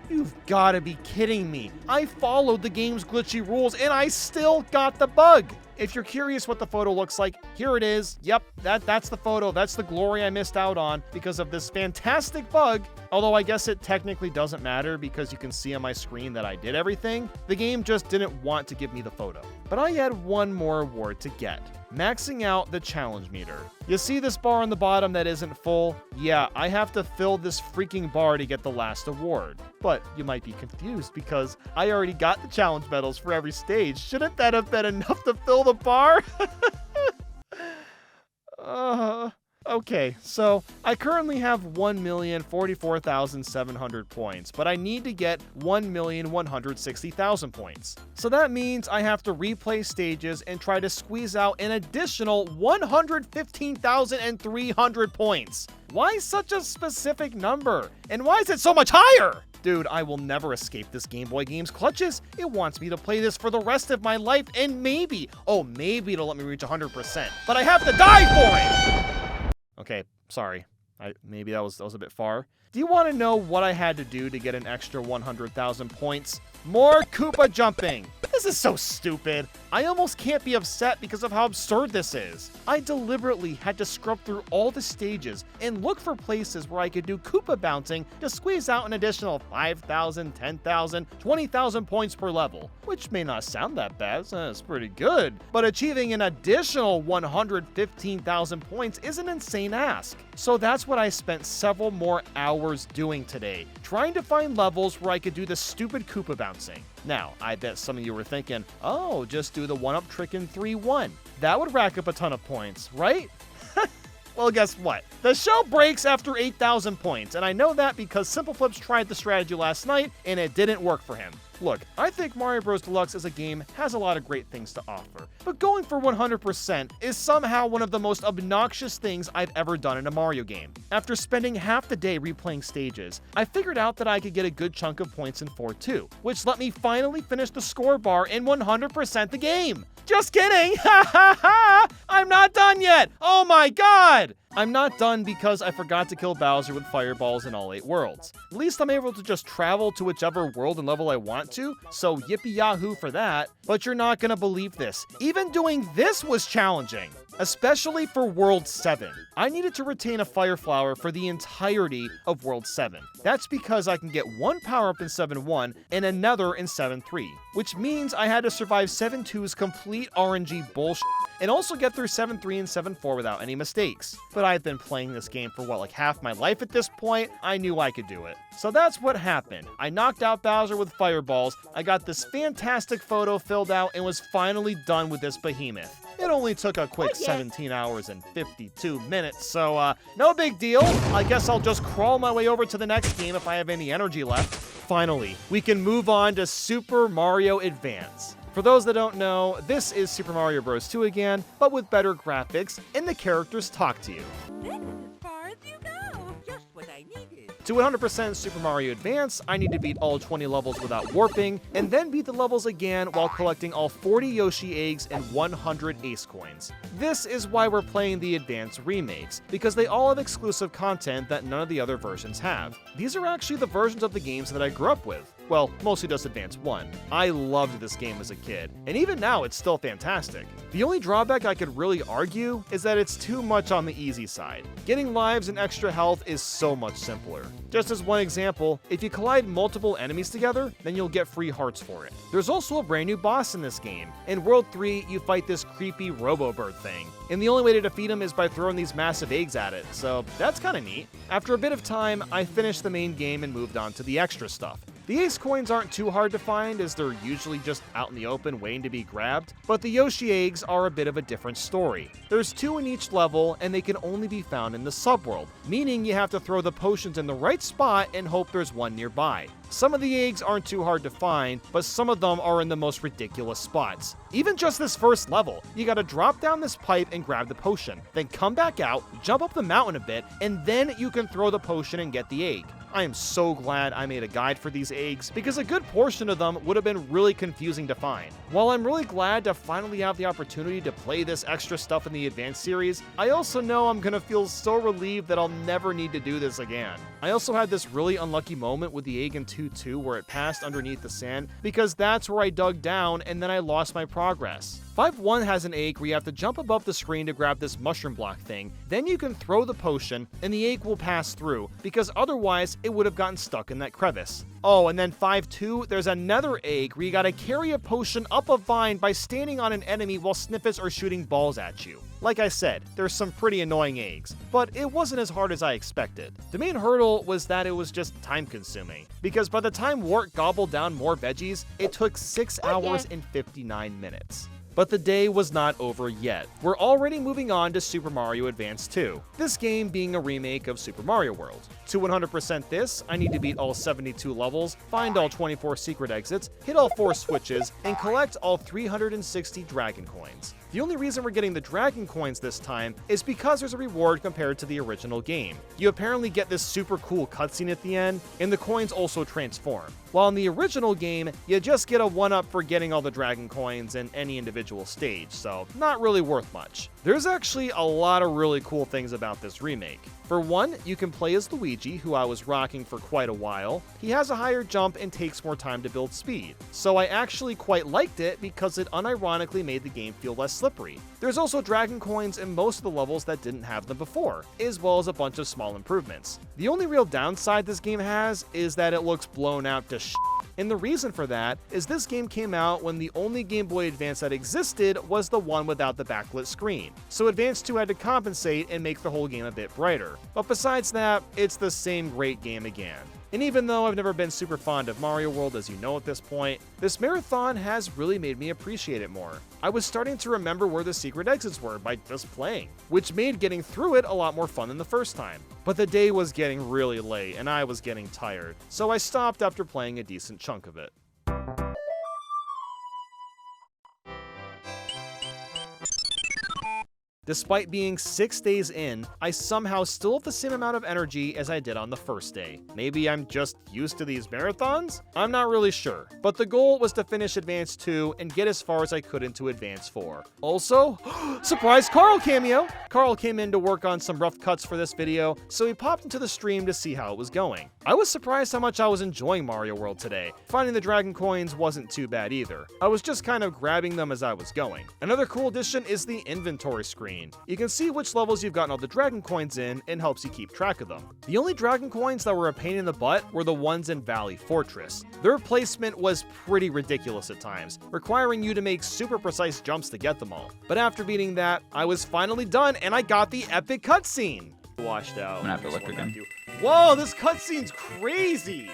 You've gotta be kidding me. I followed the game's glitchy rules and I still got the bug. If you're curious what the photo looks like, here it is. Yep, that's the photo. That's the glory I missed out on because of this fantastic bug. Although I guess it technically doesn't matter because you can see on my screen that I did everything. The game just didn't want to give me the photo. But I had one more award to get. Maxing out the challenge meter. You see this bar on the bottom that isn't full? Yeah, I have to fill this freaking bar to get the last award. But you might be confused because I already got the challenge medals for every stage. Shouldn't that have been enough to fill the bar? Okay, so I currently have 1,044,700 points, but I need to get 1,160,000 points. So that means I have to replay stages and try to squeeze out an additional 115,300 points. Why such a specific number? And why is it so much higher? Dude, I will never escape this Game Boy game's clutches. It wants me to play this for the rest of my life, and maybe it'll let me reach 100%. But I have to die for it! Okay, sorry. Maybe that was a bit far. Do you want to know what I had to do to get an extra 100,000 points? More Koopa jumping! This is so stupid. I almost can't be upset because of how absurd this is. I deliberately had to scrub through all the stages and look for places where I could do Koopa bouncing to squeeze out an additional 5,000, 10,000, 20,000 points per level, which may not sound that bad, it's pretty good, but achieving an additional 115,000 points is an insane ask. So that's what I spent several more hours doing today, trying to find levels where I could do the stupid Koopa bouncing. Now, I bet some of you were thinking, oh, just do the one-up trick in 3-1. That would rack up a ton of points, right? Well, guess what? The shell breaks after 8,000 points, and I know that because SimpleFlips tried the strategy last night, and it didn't work for him. Look, I think Mario Bros. Deluxe as a game has a lot of great things to offer, but going for 100% is somehow one of the most obnoxious things I've ever done in a Mario game. After spending half the day replaying stages, I figured out that I could get a good chunk of points in 4-2, which let me finally finish the score bar and 100% the game. Just kidding! Ha ha ha! I'm not done yet! Oh my god! I'm not done because I forgot to kill Bowser with fireballs in all 8 worlds. At least I'm able to just travel to whichever world and level I want to, so yippee yahoo for that. But you're not gonna believe this. Even doing this was challenging. Especially for World 7. I needed to retain a Fire Flower for the entirety of World 7. That's because I can get one power-up in 7-1 and another in 7-3, which means I had to survive 7-2's complete RNG bullshit and also get through 7-3 and 7-4 without any mistakes. But I've been playing this game for what, like half my life at this point? I knew I could do it. So that's what happened. I knocked out Bowser with fireballs, I got this fantastic photo filled out, and was finally done with this behemoth. It only took a quick 17 hours and 52 minutes, so no big deal. I guess I'll just crawl my way over to the next game if I have any energy left. Finally, we can move on to Super Mario Advance. For those that don't know, this is Super Mario Bros. 2 again, but with better graphics, and the characters talk to you. This is as far as you go. Just what I needed. To 100% Super Mario Advance, I need to beat all 20 levels without warping, and then beat the levels again while collecting all 40 Yoshi eggs and 100 Ace coins. This is why we're playing the Advance remakes, because they all have exclusive content that none of the other versions have. These are actually the versions of the games that I grew up with. Well, mostly just Advance 1. I loved this game as a kid, and even now it's still fantastic. The only drawback I could really argue is that it's too much on the easy side. Getting lives and extra health is so much simpler. Just as one example, if you collide multiple enemies together, then you'll get free hearts for it. There's also a brand new boss in this game. In World 3, you fight this creepy Robo-Bird thing, and the only way to defeat him is by throwing these massive eggs at it, so that's kinda neat. After a bit of time, I finished the main game and moved on to the extra stuff. The Ace coins aren't too hard to find, as they're usually just out in the open waiting to be grabbed, but the Yoshi eggs are a bit of a different story. There's 2 in each level, and they can only be found in the subworld, meaning you have to throw the potions in the right spot and hope there's one nearby. Some of the eggs aren't too hard to find, but some of them are in the most ridiculous spots. Even just this first level, you gotta drop down this pipe and grab the potion, then come back out, jump up the mountain a bit, and then you can throw the potion and get the egg. I am so glad I made a guide for these eggs, because a good portion of them would have been really confusing to find. While I'm really glad to finally have the opportunity to play this extra stuff in the Advanced series, I also know I'm gonna feel so relieved that I'll never need to do this again. I also had this really unlucky moment with the egg in 2-2 where it passed underneath the sand, because that's where I dug down and then I lost my progress. 5-1 has an egg where you have to jump above the screen to grab this mushroom block thing, then you can throw the potion and the egg will pass through, because otherwise it would have gotten stuck in that crevice. Oh, and then 5-2, there's another egg where you gotta carry a potion up a vine by standing on an enemy while Snippets are shooting balls at you. Like I said, there's some pretty annoying eggs, but it wasn't as hard as I expected. The main hurdle was that it was just time consuming, because by the time Wart gobbled down more veggies, it took 6 hours and 59 minutes. But the day was not over yet. We're already moving on to Super Mario Advance 2, this game being a remake of Super Mario World. To 100% this, I need to beat all 72 levels, find all 24 secret exits, hit all 4 switches, and collect all 360 Dragon Coins. The only reason we're getting the Dragon Coins this time is because there's a reward compared to the original game. You apparently get this super cool cutscene at the end, and the coins also transform. While in the original game, you just get a 1-up for getting all the Dragon Coins in any individual stage, so not really worth much. There's actually a lot of really cool things about this remake. For one, you can play as Luigi, who I was rocking for quite a while. He has a higher jump and takes more time to build speed, so I actually quite liked it because it unironically made the game feel less slippery. There's also Dragon Coins in most of the levels that didn't have them before, as well as a bunch of small improvements. The only real downside this game has is that it looks blown out to shit. And the reason for that is this game came out when the only Game Boy Advance that existed was the one without the backlit screen. So Advance 2 had to compensate and make the whole game a bit brighter. But besides that, it's the same great game again. And even though I've never been super fond of Mario World, as you know at this point, this marathon has really made me appreciate it more. I was starting to remember where the secret exits were by just playing, which made getting through it a lot more fun than the first time. But the day was getting really late and I was getting tired, so I stopped after playing a decent chunk of it. Despite being 6 days in, I somehow still have the same amount of energy as I did on the first day. Maybe I'm just used to these marathons? I'm not really sure, but the goal was to finish Advance 2 and get as far as I could into Advance 4. Also, surprise Carl cameo! Carl came in to work on some rough cuts for this video, so he popped into the stream to see how it was going. I was surprised how much I was enjoying Mario World today. Finding the Dragon Coins wasn't too bad either. I was just kind of grabbing them as I was going. Another cool addition is the inventory screen. screen. You can see which levels you've gotten all the dragon coins in and helps you keep track of them. The only dragon coins that were a pain in the butt were the ones in Valley Fortress. Their placement was pretty ridiculous at times, requiring you to make super precise jumps to get them all. But after beating that, I was finally done and I got the epic cutscene. Washed out. I'm gonna have to look again. Whoa, this cutscene's crazy!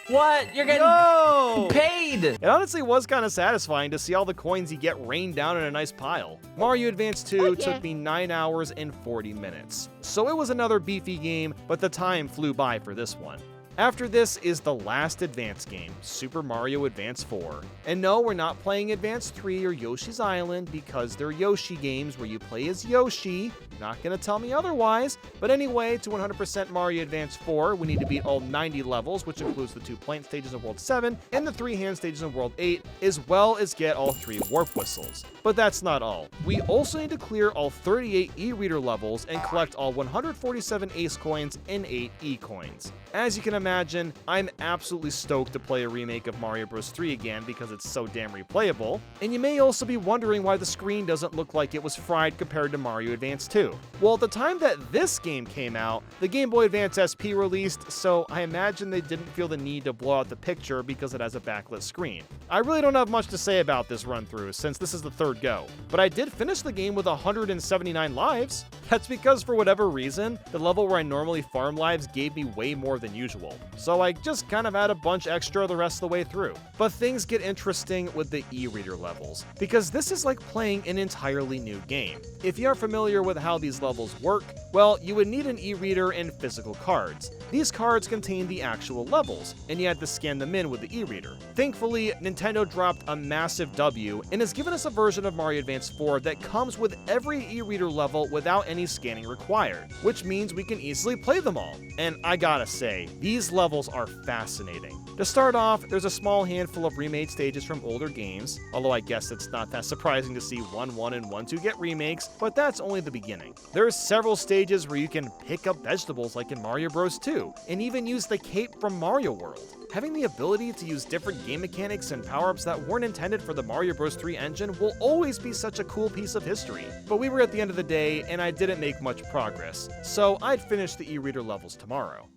What? You're getting paid! It honestly was kind of satisfying to see all the coins you get rained down in a nice pile. Mario Advance 2 took me 9 hours and 40 minutes. So it was another beefy game, but the time flew by for this one. After this is the last Advance game, Super Mario Advance 4. And no, we're not playing Advance 3 or Yoshi's Island because they're Yoshi games where you play as Yoshi. You're not gonna tell me otherwise. But anyway, to 100% Mario Advance 4, we need to beat all 90 levels, which includes the 2 plant stages of World 7 and the 3 hand stages of World 8, as well as get all 3 warp whistles. But that's not all. We also need to clear all 38 e-reader levels and collect all 147 ace coins and 8 e-coins. As you can imagine, I'm absolutely stoked to play a remake of Mario Bros. 3 again because it's so damn replayable. And you may also be wondering why the screen doesn't look like it was fried compared to Mario Advance 2. Well, at the time that this game came out, the Game Boy Advance SP released, so I imagine they didn't feel the need to blow out the picture because it has a backlit screen. I really don't have much to say about this run-through since this is the third go, but I did finish the game with 179 lives. That's because for whatever reason, the level where I normally farm lives gave me way more than usual, so I just kind of had a bunch extra the rest of the way through. But things get interesting with the e-reader levels, because this is like playing an entirely new game. If you are familiar with how these levels work, well, you would need an e-reader and physical cards. These cards contain the actual levels, and you had to scan them in with the e-reader. Thankfully, Nintendo dropped a massive W and has given us a version of Mario Advance 4 that comes with every e-reader level without any scanning required, which means we can easily play them all. And I gotta say, these levels are fascinating. To start off, there's a small handful of remade stages from older games, although I guess it's not that surprising to see 1-1 and 1-2 get remakes, but that's only the beginning. There's several stages where you can pick up vegetables like in Mario Bros. 2, and even use the cape from Mario World. Having the ability to use different game mechanics and power-ups that weren't intended for the Mario Bros. 3 engine will always be such a cool piece of history. But we were at the end of the day, and I didn't make much progress, so I'd finish the e-reader levels tomorrow.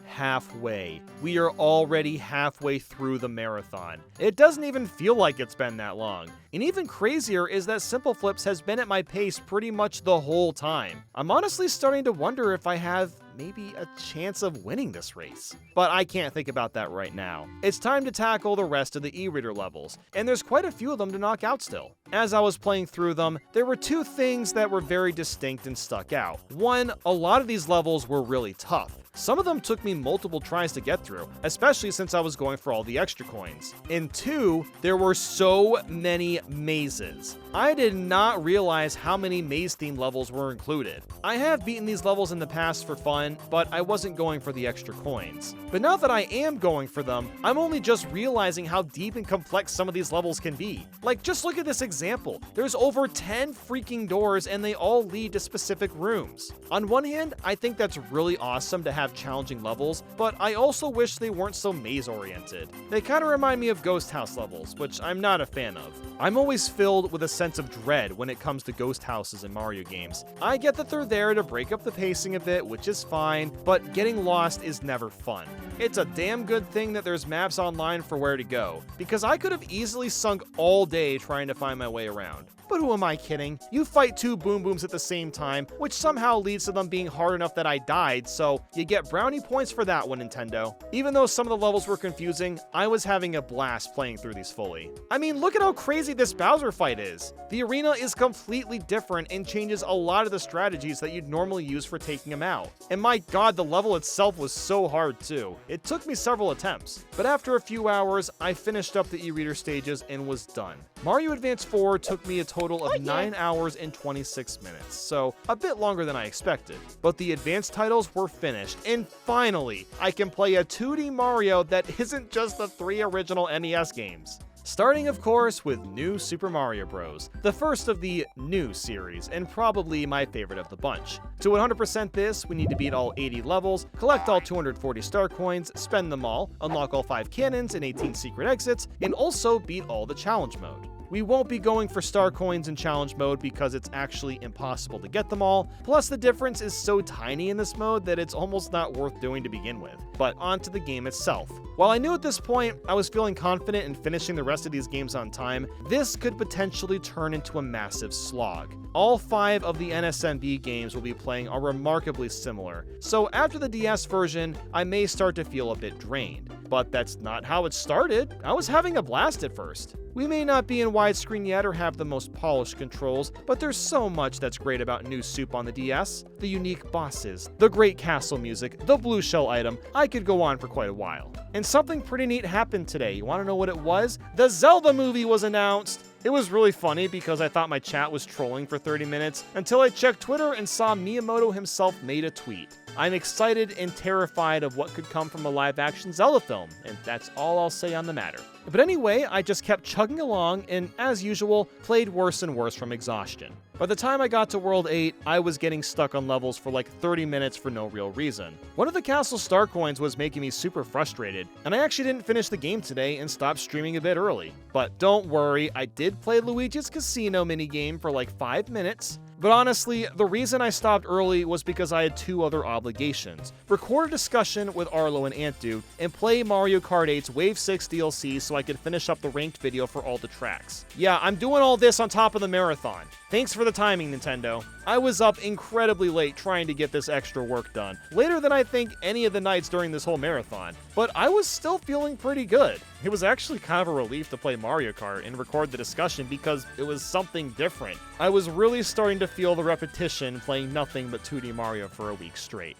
Halfway. We are already halfway through the marathon. It doesn't even feel like it's been that long. And even crazier is that SimpleFlips has been at my pace pretty much the whole time. I'm honestly starting to wonder if I have maybe a chance of winning this race. But I can't think about that right now. It's time to tackle the rest of the e-reader levels, and there's quite a few of them to knock out still. As I was playing through them, there were two things that were very distinct and stuck out. One, a lot of these levels were really tough. Some of them took me multiple tries to get through, especially since I was going for all the extra coins. And two, there were so many mazes. I did not realize how many maze-themed levels were included. I have beaten these levels in the past for fun, but I wasn't going for the extra coins. But now that I am going for them, I'm only just realizing how deep and complex some of these levels can be. Like, just look at this example. There's over 10 freaking doors and they all lead to specific rooms. On one hand, I think that's really awesome to have challenging levels, but I also wish they weren't so maze-oriented. They kind of remind me of Ghost House levels, which I'm not a fan of. I'm always filled with a sense of dread when it comes to ghost houses in Mario games. I get that they're there to break up the pacing a bit, which is fine, but getting lost is never fun. It's a damn good thing that there's maps online for where to go, because I could have easily sunk all day trying to find my way around. But who am I kidding? You fight two Boom Booms at the same time, which somehow leads to them being hard enough that I died, so you get brownie points for that one, Nintendo. Even though some of the levels were confusing, I was having a blast playing through these fully. I mean, look at how crazy this Bowser fight is. The arena is completely different and changes a lot of the strategies that you'd normally use for taking him out. And my god, the level itself was so hard too. It took me several attempts. But after a few hours, I finished up the e-reader stages and was done. Mario Advance 4 took me a total of 9 hours and 26 minutes, so a bit longer than I expected. But the advanced titles were finished, and finally, I can play a 2D Mario that isn't just the 3 original NES games. Starting, of course, with New Super Mario Bros., the first of the new series, and probably my favorite of the bunch. To 100% this, we need to beat all 80 levels, collect all 240 star coins, spend them all, unlock all 5 cannons and 18 secret exits, and also beat all the challenge mode. We won't be going for star coins in challenge mode because it's actually impossible to get them all, plus the difference is so tiny in this mode that it's almost not worth doing to begin with. But on to the game itself. While I knew at this point I was feeling confident in finishing the rest of these games on time, this could potentially turn into a massive slog. All 5 of the NSMB games we'll be playing are remarkably similar, so after the DS version, I may start to feel a bit drained. But that's not how it started. I was having a blast at first. We may not be in widescreen yet or have the most polished controls, but there's so much that's great about New Soup on the DS. The unique bosses, the great castle music, the blue shell item. I could go on for quite a while. And something pretty neat happened today. You want to know what it was? The Zelda movie was announced! It was really funny because I thought my chat was trolling for 30 minutes until I checked Twitter and saw Miyamoto himself made a tweet. I'm excited and terrified of what could come from a live-action Zelda film, and that's all I'll say on the matter. But anyway, I just kept chugging along and, as usual, played worse and worse from exhaustion. By the time I got to World 8, I was getting stuck on levels for like 30 minutes for no real reason. One of the castle star coins was making me super frustrated, and I actually didn't finish the game today and stopped streaming a bit early. But don't worry, I did play Luigi's Casino minigame for like 5 minutes. But honestly, the reason I stopped early was because I had 2 other obligations. Record a discussion with Arlo and Antdude, and play Mario Kart 8's Wave 6 DLC so I could finish up the ranked video for all the tracks. Yeah, I'm doing all this on top of the marathon. Thanks for the timing, Nintendo. I was up incredibly late trying to get this extra work done, later than I think any of the nights during this whole marathon, but I was still feeling pretty good. It was actually kind of a relief to play Mario Kart and record the discussion because it was something different. I was really starting to feel the repetition playing nothing but 2D Mario for a week straight.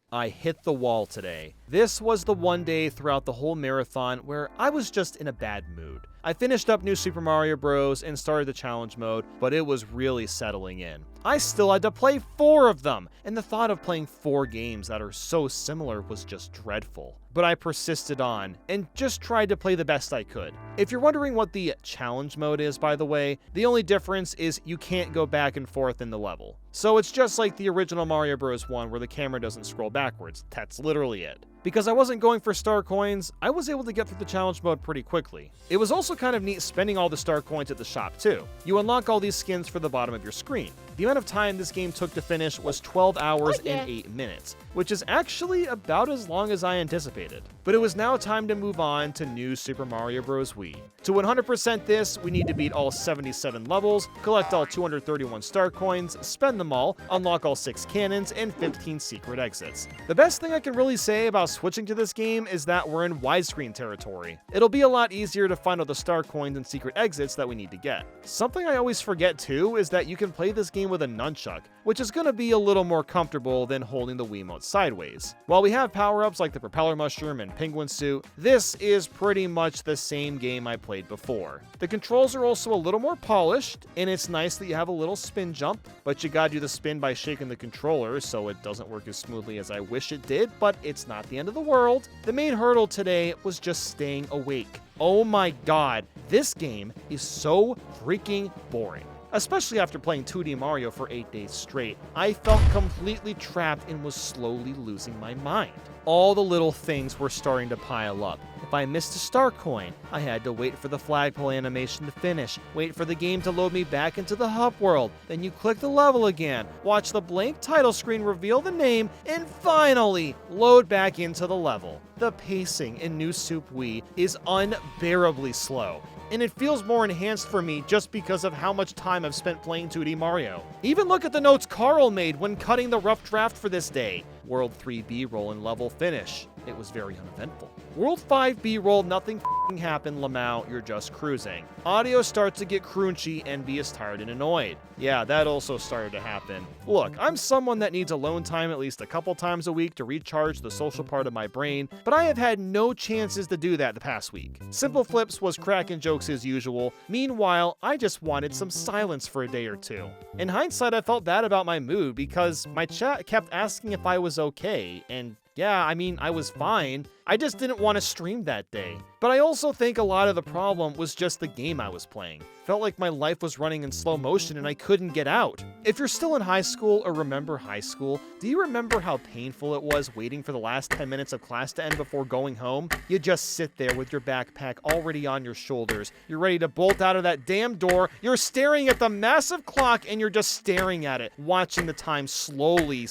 I hit the wall today. This was the one day throughout the whole marathon where I was just in a bad mood. I finished up New Super Mario Bros. And started the challenge mode, but it was really settling in. I still had to play 4 of them, and the thought of playing 4 games that are so similar was just dreadful. But I persisted on, and just tried to play the best I could. If you're wondering what the challenge mode is, by the way, the only difference is you can't go back and forth in the level. So it's just like the original Mario Bros. 1 where the camera doesn't scroll backwards. That's literally it. Because I wasn't going for star coins, I was able to get through the challenge mode pretty quickly. It was also kind of neat spending all the star coins at the shop too. You unlock all these skins for the bottom of your screen. The amount of time this game took to finish was 12 hours and 8 minutes, which is actually about as long as I anticipated. But it was now time to move on to New Super Mario Bros. Wii. To 100% this, we need to beat all 77 levels, collect all 231 star coins, spend them all, unlock all 6 cannons, and 15 secret exits. The best thing I can really say about switching to this game is that we're in widescreen territory. It'll be a lot easier to find all the star coins and secret exits that we need to get. Something I always forget too is that you can play this game with a nunchuck, which is going to be a little more comfortable than holding the Wiimote sideways. While we have power-ups like the propeller mushroom and penguin suit, this is pretty much the same game I played before. The controls are also a little more polished, and it's nice that you have a little spin jump, but you gotta do the spin by shaking the controller so it doesn't work as smoothly as I wish it did, but it's not the end of the world. The main hurdle today was just staying awake. Oh my god, this game is so freaking boring. Especially after playing 2D Mario for 8 days straight, I felt completely trapped and was slowly losing my mind. All the little things were starting to pile up. If I missed a star coin, I had to wait for the flagpole animation to finish, wait for the game to load me back into the hub world, then you click the level again, watch the blank title screen reveal the name, and finally load back into the level. The pacing in New Soup Wii is unbearably slow, and it feels more enhanced for me just because of how much time I've spent playing 2D Mario. Even look at the notes Carl made when cutting the rough draft for this day. World 3 B-roll and level finish. It was very uneventful. World 5 B-roll, nothing happened, Lamau, you're just cruising. Audio starts to get crunchy, envious, tired, and annoyed. Yeah, that also started to happen. Look, I'm someone that needs alone time at least a couple times a week to recharge the social part of my brain, but I have had no chances to do that the past week. SimpleFlips was cracking jokes as usual. Meanwhile, I just wanted some silence for a day or two. In hindsight, I felt bad about my mood because my chat kept asking if I was okay, and yeah, I mean, I was fine. I just didn't want to stream that day. But I also think a lot of the problem was just the game I was playing. Felt like my life was running in slow motion and I couldn't get out. If you're still in high school or remember high school, do you remember how painful it was waiting for the last 10 minutes of class to end before going home? You just sit there with your backpack already on your shoulders. You're ready to bolt out of that damn door. You're staring at the massive clock and you're just staring at it, watching the time slowly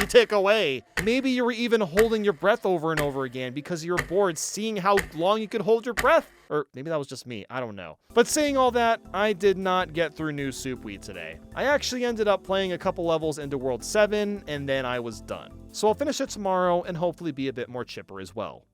tick away. Maybe you were even holding your breath over and over again because you were bored seeing how long you could hold your breath. Or maybe that was just me, I don't know. But saying all that, I did not get through New Soup Week today. I actually ended up playing a couple levels into World 7, and then I was done. So I'll finish it tomorrow and hopefully be a bit more chipper as well.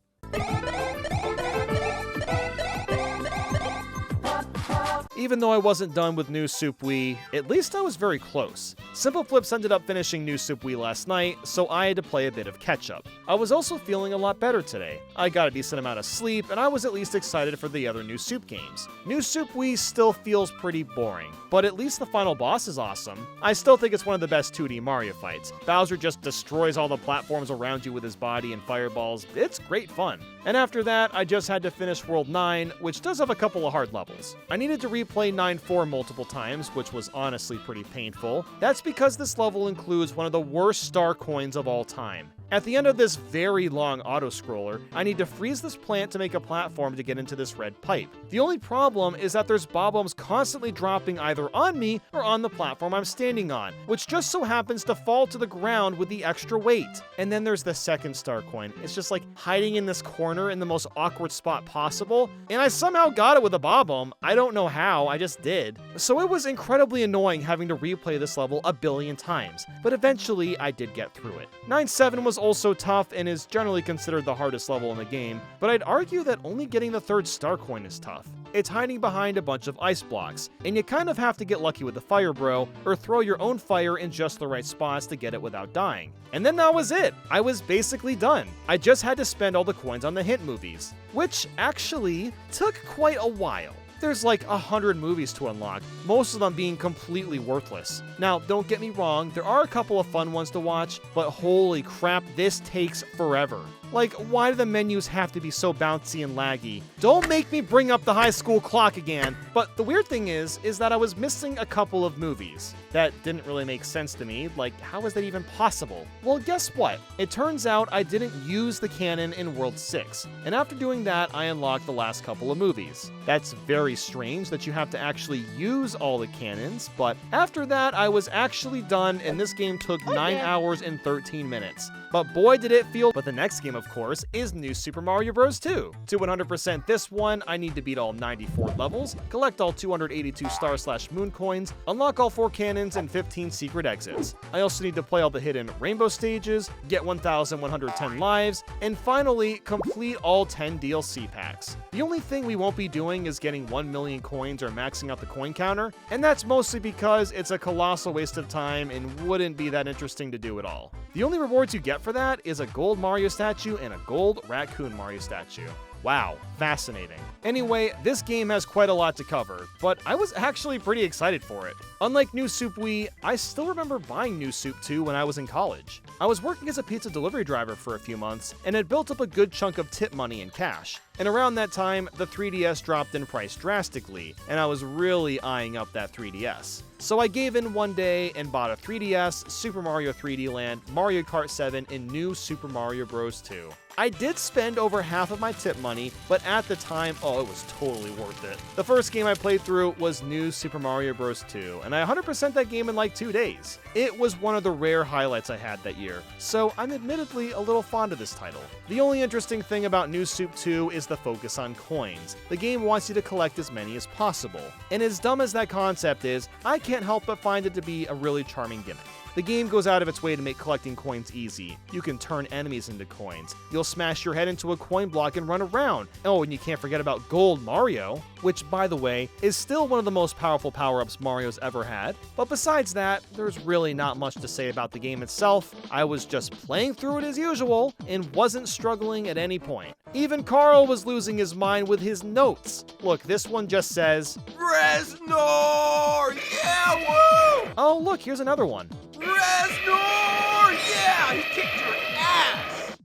Even though I wasn't done with New Soup Wii, at least I was very close. SimpleFlips ended up finishing New Soup Wii last night, so I had to play a bit of catch-up. I was also feeling a lot better today. I got a decent amount of sleep, and I was at least excited for the other New Soup games. New Soup Wii still feels pretty boring, but at least the final boss is awesome. I still think it's one of the best 2D Mario fights. Bowser just destroys all the platforms around you with his body and fireballs. It's great fun. And after that, I just had to finish World 9, which does have a couple of hard levels. I needed to replay 9-4 multiple times, which was honestly pretty painful. That's because this level includes one of the worst star coins of all time. At the end of this very long auto-scroller, I need to freeze this plant to make a platform to get into this red pipe. The only problem is that there's bob-ombs constantly dropping either on me or on the platform I'm standing on, which just so happens to fall to the ground with the extra weight. And then there's the second star coin. It's just like hiding in this corner in the most awkward spot possible, and I somehow got it with a bob-omb. I don't know how, I just did. So it was incredibly annoying having to replay this level a billion times, but eventually I did get through it. 9-7 was also tough and is generally considered the hardest level in the game, but I'd argue that only getting the third star coin is tough. It's hiding behind a bunch of ice blocks, and you kind of have to get lucky with the fire bro, or throw your own fire in just the right spots to get it without dying. And then that was it. I was basically done. I just had to spend all the coins on the hint movies, which actually took quite a while. There's like 100 movies to unlock, most of them being completely worthless. Now, don't get me wrong, there are a couple of fun ones to watch, but holy crap, this takes forever. Like, why do the menus have to be so bouncy and laggy? Don't make me bring up the high school clock again. But the weird thing is that I was missing a couple of movies. That didn't really make sense to me. Like, how is that even possible? Well, guess what? It turns out I didn't use the canon in World 6. And after doing that, I unlocked the last couple of movies. That's very strange that you have to actually use all the canons, but after that, I was actually done, and this game took 9 hours and 13 minutes. But boy did it feel. But the next game, of course, is New Super Mario Bros. 2. To 100% this one, I need to beat all 94 levels, collect all 282 star/moon coins, unlock all 4 cannons and 15 secret exits. I also need to play all the hidden rainbow stages, get 1,110 lives, and finally complete all 10 DLC packs. The only thing we won't be doing is getting 1 million coins or maxing out the coin counter, and that's mostly because it's a colossal waste of time and wouldn't be that interesting to do at all. The only rewards you get for that is a gold Mario statue and a gold raccoon Mario statue. Wow, fascinating. Anyway, this game has quite a lot to cover, but I was actually pretty excited for it. Unlike New Soup Wii, I still remember buying New Soup 2 when I was in college. I was working as a pizza delivery driver for a few months and had built up a good chunk of tip money in cash. And around that time, the 3DS dropped in price drastically, and I was really eyeing up that 3DS. So I gave in one day and bought a 3DS, Super Mario 3D Land, Mario Kart 7, and New Super Mario Bros. 2. I did spend over half of my tip money, but at the time, oh, it was totally worth it. The first game I played through was New Super Mario Bros. 2, and I 100% that game in like 2 days. It was one of the rare highlights I had that year, so I'm admittedly a little fond of this title. The only interesting thing about New Soup 2 is the focus on coins. The game wants you to collect as many as possible, and as dumb as that concept is, I can't help but find it to be a really charming gimmick. The game goes out of its way to make collecting coins easy. You can turn enemies into coins. You'll smash your head into a coin block and run around. Oh, and you can't forget about Gold Mario, which, by the way, is still one of the most powerful power-ups Mario's ever had. But besides that, there's really not much to say about the game itself. I was just playing through it as usual and wasn't struggling at any point. Even Carl was losing his mind with his notes. Look, this one just says, Reznor! Yeah, woo! oh look, here's another one. Reznor! Yeah, he kicked your ass!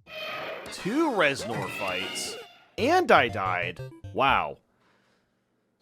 2 Reznor fights. And I died. Wow.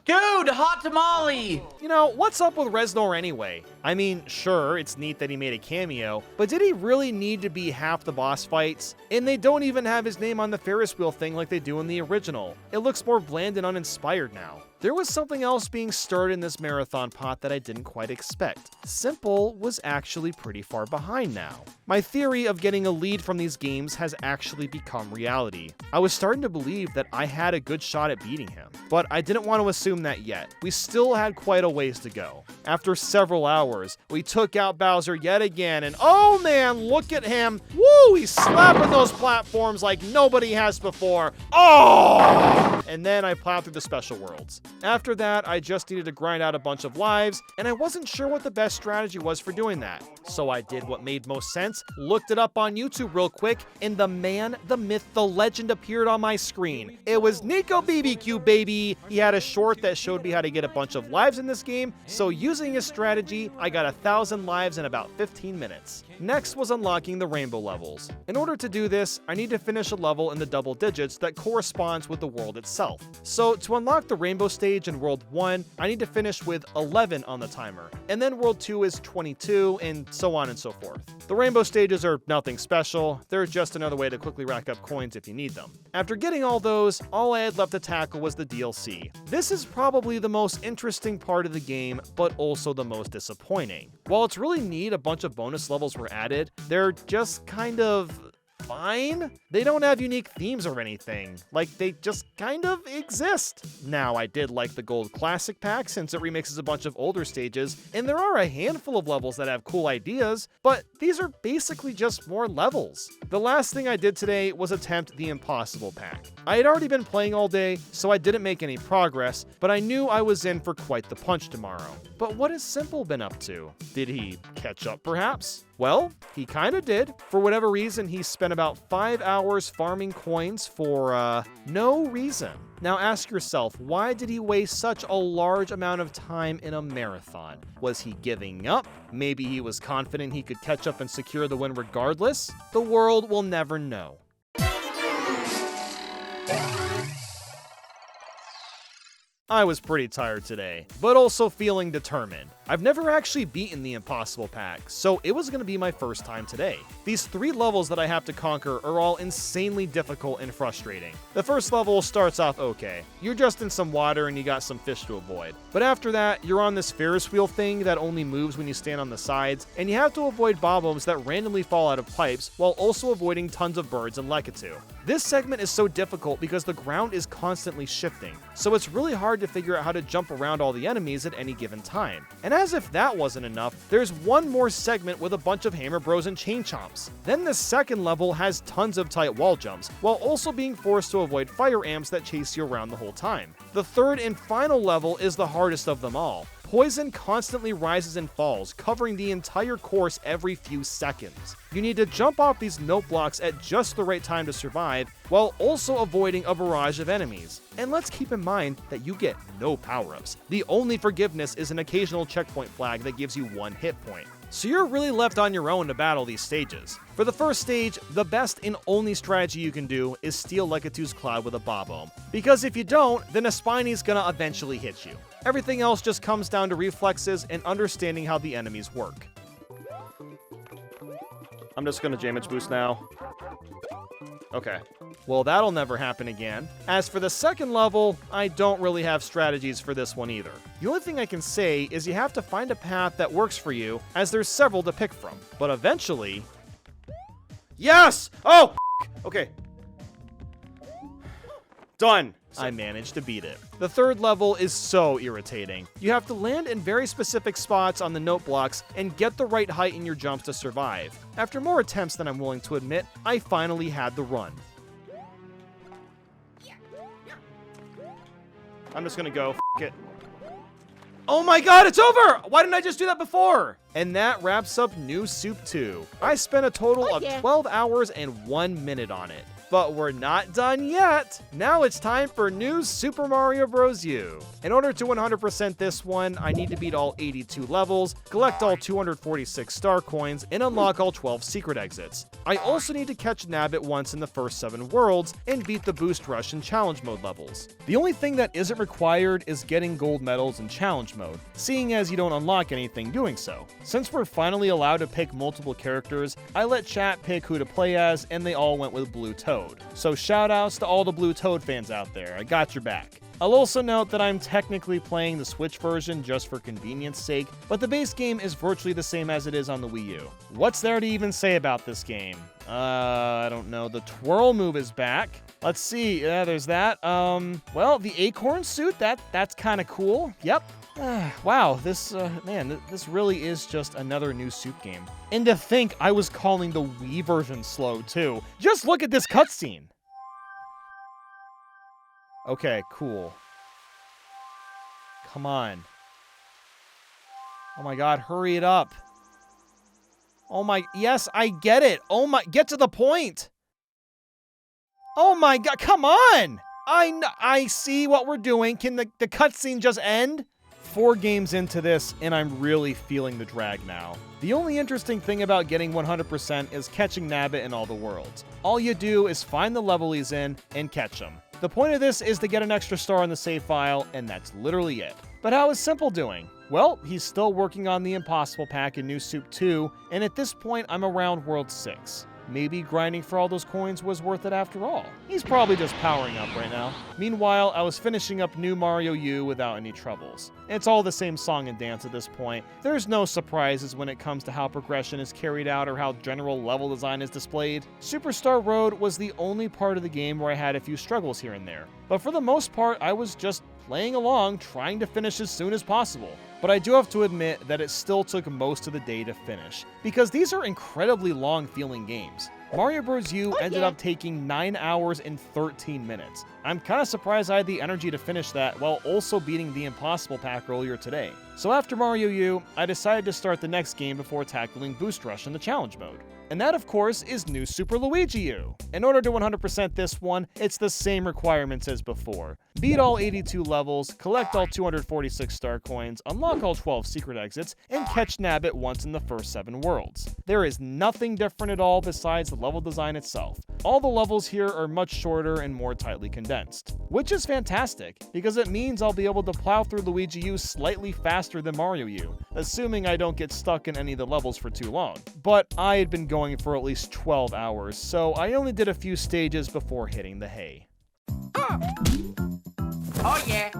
Dude, hot tamale! You know, what's up with Reznor anyway? I mean, sure, it's neat that he made a cameo, but did he really need to be half the boss fights? And they don't even have his name on the Ferris wheel thing like they do in the original. It looks more bland and uninspired now. There was something else being stirred in this marathon pot that I didn't quite expect. Simple was actually pretty far behind now. My theory of getting a lead from these games has actually become reality. I was starting to believe that I had a good shot at beating him, but I didn't want to assume that yet. We still had quite a ways to go. After several hours, we took out Bowser yet again, and oh man, look at him. Woo, he's slapping those platforms like nobody has before. Oh! And then I plowed through the special worlds. After that, I just needed to grind out a bunch of lives, and I wasn't sure what the best strategy was for doing that. So I did what made most sense, looked it up on YouTube real quick, and the man, the myth, the legend appeared on my screen. It was Nico BBQ, baby! He had a short that showed me how to get a bunch of lives in this game, so using his strategy, I got 1,000 lives in about 15 minutes. Next was unlocking the rainbow levels. In order to do this, I need to finish a level in the double digits that corresponds with the world itself. So to unlock the rainbow stage in World 1, I need to finish with 11 on the timer, and then World 2 is 22, and so on and so forth. The rainbow stages are nothing special, they're just another way to quickly rack up coins if you need them. After getting all those, all I had left to tackle was the DLC. This is probably the most interesting part of the game, but also the most disappointing. While it's really neat a bunch of bonus levels were added, they're just kind of fine. They don't have unique themes or anything. Like, they just kind of exist. Now, I did like the Gold Classic Pack since it remixes a bunch of older stages, and there are a handful of levels that have cool ideas, but these are basically just more levels. The last thing I did today was attempt the Impossible Pack. I had already been playing all day, so I didn't make any progress, but I knew I was in for quite the punch tomorrow. But what has Simple been up to? Did he catch up, perhaps? Well, he kinda did. For whatever reason, he spent about 5 hours farming coins for, no reason. Now ask yourself, why did he waste such a large amount of time in a marathon? Was he giving up? Maybe he was confident he could catch up and secure the win regardless? The world will never know. I was pretty tired today, but also feeling determined. I've never actually beaten the Impossible Pack, so it was going to be my first time today. These 3 levels that I have to conquer are all insanely difficult and frustrating. The first level starts off okay. You're just in some water and you got some fish to avoid. But after that, you're on this Ferris wheel thing that only moves when you stand on the sides, and you have to avoid bob-ombs that randomly fall out of pipes while also avoiding tons of birds and Lekatu. This segment is so difficult because the ground is constantly shifting, so it's really hard to figure out how to jump around all the enemies at any given time. And as if that wasn't enough, there's one more segment with a bunch of Hammer Bros and Chain Chomps. Then the second level has tons of tight wall jumps, while also being forced to avoid fire amps that chase you around the whole time. The third and final level is the hardest of them all. Poison constantly rises and falls, covering the entire course every few seconds. You need to jump off these note blocks at just the right time to survive, while also avoiding a barrage of enemies. And let's keep in mind that you get no power-ups. The only forgiveness is an occasional checkpoint flag that gives you 1 hit point. So you're really left on your own to battle these stages. For the first stage, the best and only strategy you can do is steal Lekatu's Cloud with a bob-omb. Because if you don't, then a Spiny's gonna eventually hit you. Everything else just comes down to reflexes and understanding how the enemies work. I'm just gonna damage boost now. Okay. Well, that'll never happen again. As for the second level, I don't really have strategies for this one either. The only thing I can say is you have to find a path that works for you, as there's several to pick from. But eventually... Yes! Oh! Okay. Done! I managed to beat it. The third level is so irritating. You have to land in very specific spots on the note blocks and get the right height in your jumps to survive. After more attempts than I'm willing to admit, I finally had the run. I'm just gonna go, f it. Oh my god, it's over! Why didn't I just do that before? And that wraps up New Soup 2. I spent a total of 12 hours and 1 minute on it. But we're not done yet. Now it's time for New Super Mario Bros. U. In order to 100% this one, I need to beat all 82 levels, collect all 246 star coins, and unlock all 12 secret exits. I also need to catch Nabbit once in the first 7 worlds, and beat the Boost Rush and Challenge Mode levels. The only thing that isn't required is getting gold medals in Challenge Mode, seeing as you don't unlock anything doing so. Since we're finally allowed to pick multiple characters, I let chat pick who to play as, and they all went with Blue Toad. So shoutouts to all the Blue Toad fans out there, I got your back. I'll also note that I'm technically playing the Switch version just for convenience sake, but the base game is virtually the same as it is on the Wii U. What's there to even say about this game? I don't know, the twirl move is back. Let's see, yeah, there's that. Well, the acorn suit, that's kind of cool, yep. Wow, this really is just another new Soup game. And to think I was calling the Wii version slow, too. Just look at this cutscene. Okay, cool. Come on. Oh my god, hurry it up. Oh my, yes, I get it. Oh my, get to the point. Oh my god, come on. I see what we're doing. Can the cutscene just end? 4 games into this, and I'm really feeling the drag now. The only interesting thing about getting 100% is catching Nabbit in all the worlds. All you do is find the level he's in and catch him. The point of this is to get an extra star in the save file, and that's literally it. But how is Simple doing? Well, he's still working on the Impossible Pack in New Soup 2, and at this point I'm around World 6. Maybe grinding for all those coins was worth it after all. He's probably just powering up right now. Meanwhile, I was finishing up New Mario U without any troubles. It's all the same song and dance at this point. There's no surprises when it comes to how progression is carried out or how general level design is displayed. Superstar Road was the only part of the game where I had a few struggles here and there. But for the most part, I was just playing along, trying to finish as soon as possible. But I do have to admit that it still took most of the day to finish, because these are incredibly long feeling games. Mario Bros. U ended up taking 9 hours and 13 minutes. I'm kinda surprised I had the energy to finish that while also beating the Impossible Pack earlier today. So after Mario U, I decided to start the next game before tackling Boost Rush in the Challenge Mode. And that, of course, is New Super Luigi U. In order to 100% this one, it's the same requirements as before. Beat all 82 levels, collect all 246 star coins, unlock all 12 secret exits, and catch Nabbit once in the first 7 worlds. There is nothing different at all besides the level design itself. All the levels here are much shorter and more tightly condensed, which is fantastic, because it means I'll be able to plow through Luigi U slightly faster than Mario U, assuming I don't get stuck in any of the levels for too long. But I had been going for at least 12 hours, so I only did a few stages before hitting the hay. Oh yeah.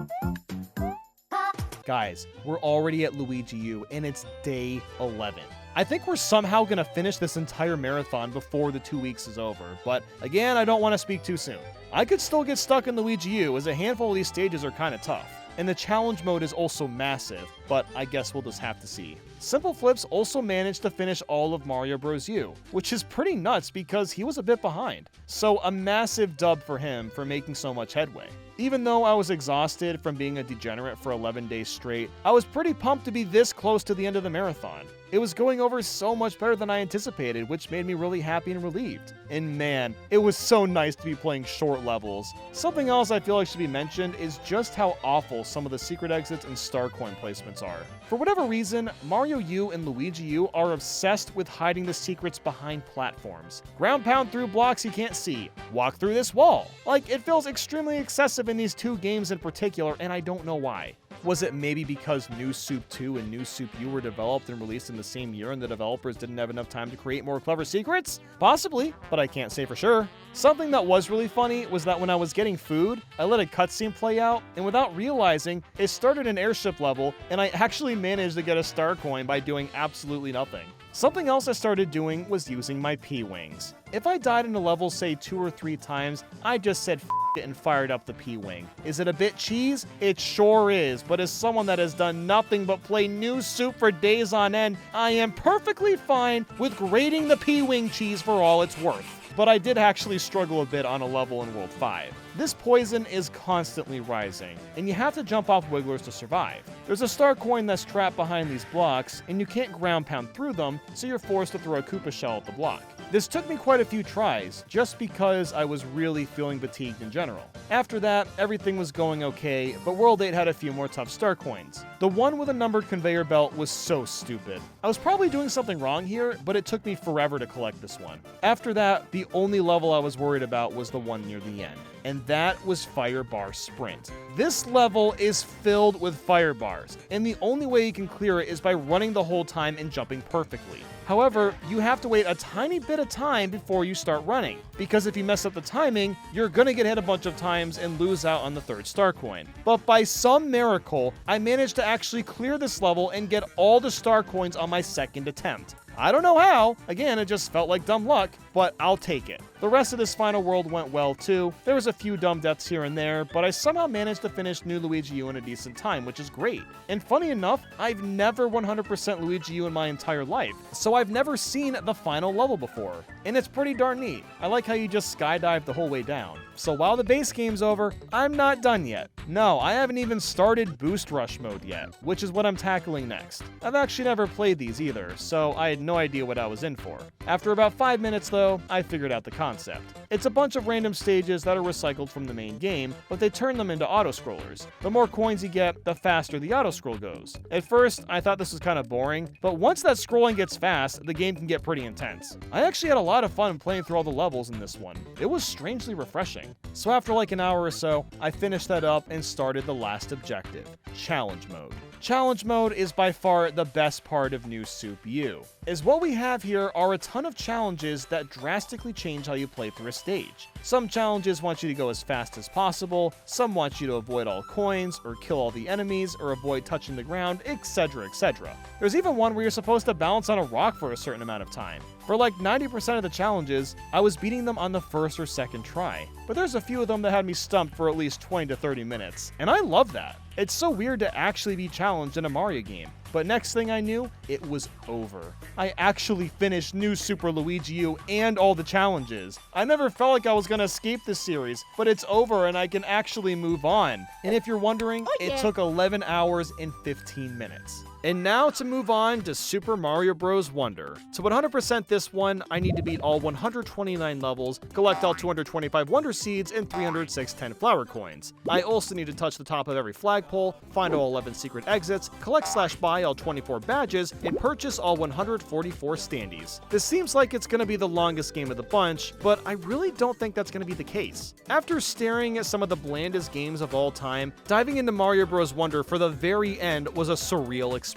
Guys, we're already at Luigi U, and it's day 11. I think we're somehow gonna finish this entire marathon before the 2 weeks is over, but again, I don't want to speak too soon. I could still get stuck in Luigi U, as a handful of these stages are kinda tough. And the challenge mode is also massive, but I guess we'll just have to see. SimpleFlips also managed to finish all of Mario Bros. U, which is pretty nuts because he was a bit behind. So a massive dub for him for making so much headway. Even though I was exhausted from being a degenerate for 11 days straight, I was pretty pumped to be this close to the end of the marathon. It was going over so much better than I anticipated, which made me really happy and relieved. And man, it was so nice to be playing short levels. Something else I feel like should be mentioned is just how awful some of the secret exits and star coin placements are. For whatever reason, Mario U and Luigi U are obsessed with hiding the secrets behind platforms. Ground pound through blocks you can't see. Walk through this wall. Like, it feels extremely excessive in these 2 games in particular, and I don't know why. Was it maybe because New Soup 2 and New Soup U were developed and released in the same year and the developers didn't have enough time to create more clever secrets? Possibly, but I can't say for sure. Something that was really funny was that when I was getting food, I let a cutscene play out, and without realizing, it started an airship level, and I actually managed to get a star coin by doing absolutely nothing. Something else I started doing was using my P-Wings. If I died in a level, say 2 or 3 times, I just said, "F and fired up the P-Wing. Is it a bit cheese? It sure is, but as someone that has done nothing but play new soup for days on end, I am perfectly fine with grating the P-Wing cheese for all it's worth. But I did actually struggle a bit on a level in World 5. This poison is constantly rising, and you have to jump off wigglers to survive. There's a star coin that's trapped behind these blocks, and you can't ground pound through them, so you're forced to throw a Koopa shell at the block. This took me quite a few tries, just because I was really feeling fatigued in general. After that, everything was going okay, but World 8 had a few more tough star coins. The one with a numbered conveyor belt was so stupid. I was probably doing something wrong here, but it took me forever to collect this one. After that, the only level I was worried about was the one near the end, and that was Fire Bar Sprint. This level is filled with fire bars, and the only way you can clear it is by running the whole time and jumping perfectly. However, you have to wait a tiny bit of time before you start running, because if you mess up the timing, you're gonna get hit a bunch of times and lose out on the third star coin. But by some miracle, I managed to actually clear this level and get all the star coins on my second attempt. I don't know how, again, it just felt like dumb luck, but I'll take it. The rest of this final world went well too. There was a few dumb deaths here and there, but I somehow managed to finish New Luigi U in a decent time, which is great. And funny enough, I've never 100% Luigi U in my entire life, so I've never seen the final level before. And it's pretty darn neat. I like how you just skydive the whole way down. So while the base game's over, I'm not done yet. No, I haven't even started Boost Rush mode yet, which is what I'm tackling next. I've actually never played these either, so I had no idea what I was in for. After about 5 minutes though, I figured out the concept. It's a bunch of random stages that are recycled from the main game, but they turn them into auto-scrollers. The more coins you get, the faster the auto-scroll goes. At first, I thought this was kind of boring, but once that scrolling gets fast, the game can get pretty intense. I actually had a lot of fun playing through all the levels in this one. It was strangely refreshing. So after like an hour or so, I finished that up and started the last objective, Challenge Mode. Challenge Mode is by far the best part of New Soup U, as what we have here are a ton of challenges that drastically change how you play through a stage. Some challenges want you to go as fast as possible, some want you to avoid all coins, or kill all the enemies, or avoid touching the ground, etc, etc. There's even one where you're supposed to balance on a rock for a certain amount of time. For like 90% of the challenges, I was beating them on the first or second try, but there's a few of them that had me stumped for at least 20 to 30 minutes, and I love that. It's so weird to actually be challenged in a Mario game. But next thing I knew, it was over. I actually finished New Super Luigi U and all the challenges. I never felt like I was gonna escape this series, but it's over and I can actually move on. And if you're wondering, it took 11 hours and 15 minutes. And now to move on to Super Mario Bros. Wonder. To 100% this one, I need to beat all 129 levels, collect all 225 Wonder Seeds, and 306 10 Flower Coins. I also need to touch the top of every flagpole, find all 11 secret exits, collect/buy all 24 badges, and purchase all 144 standees. This seems like it's going to be the longest game of the bunch, but I really don't think that's going to be the case. After staring at some of the blandest games of all time, diving into Mario Bros. Wonder for the very end was a surreal experience.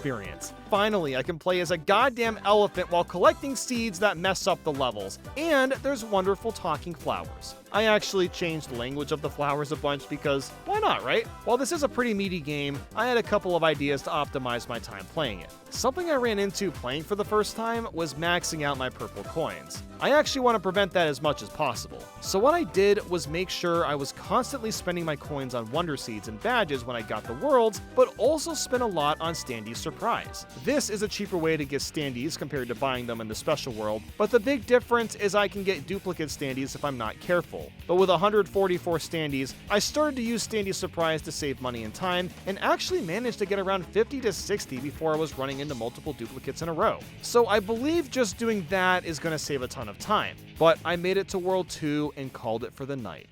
Finally, I can play as a goddamn elephant while collecting seeds that mess up the levels, and there's wonderful talking flowers. I actually changed the language of the flowers a bunch because why not, right? While this is a pretty meaty game, I had a couple of ideas to optimize my time playing it. Something I ran into playing for the first time was maxing out my purple coins. I actually want to prevent that as much as possible. So what I did was make sure I was constantly spending my coins on Wonder Seeds and badges when I got the worlds, but also spent a lot on Standee's Surprise. This is a cheaper way to get standees compared to buying them in the special world, but the big difference is I can get duplicate standees if I'm not careful. But with 144 standees, I started to use Standee's Surprise to save money and time, and actually managed to get around 50 to 60 before I was running into multiple duplicates in a row. So I believe just doing that is going to save a ton of time. But I made it to World 2 and called it for the night.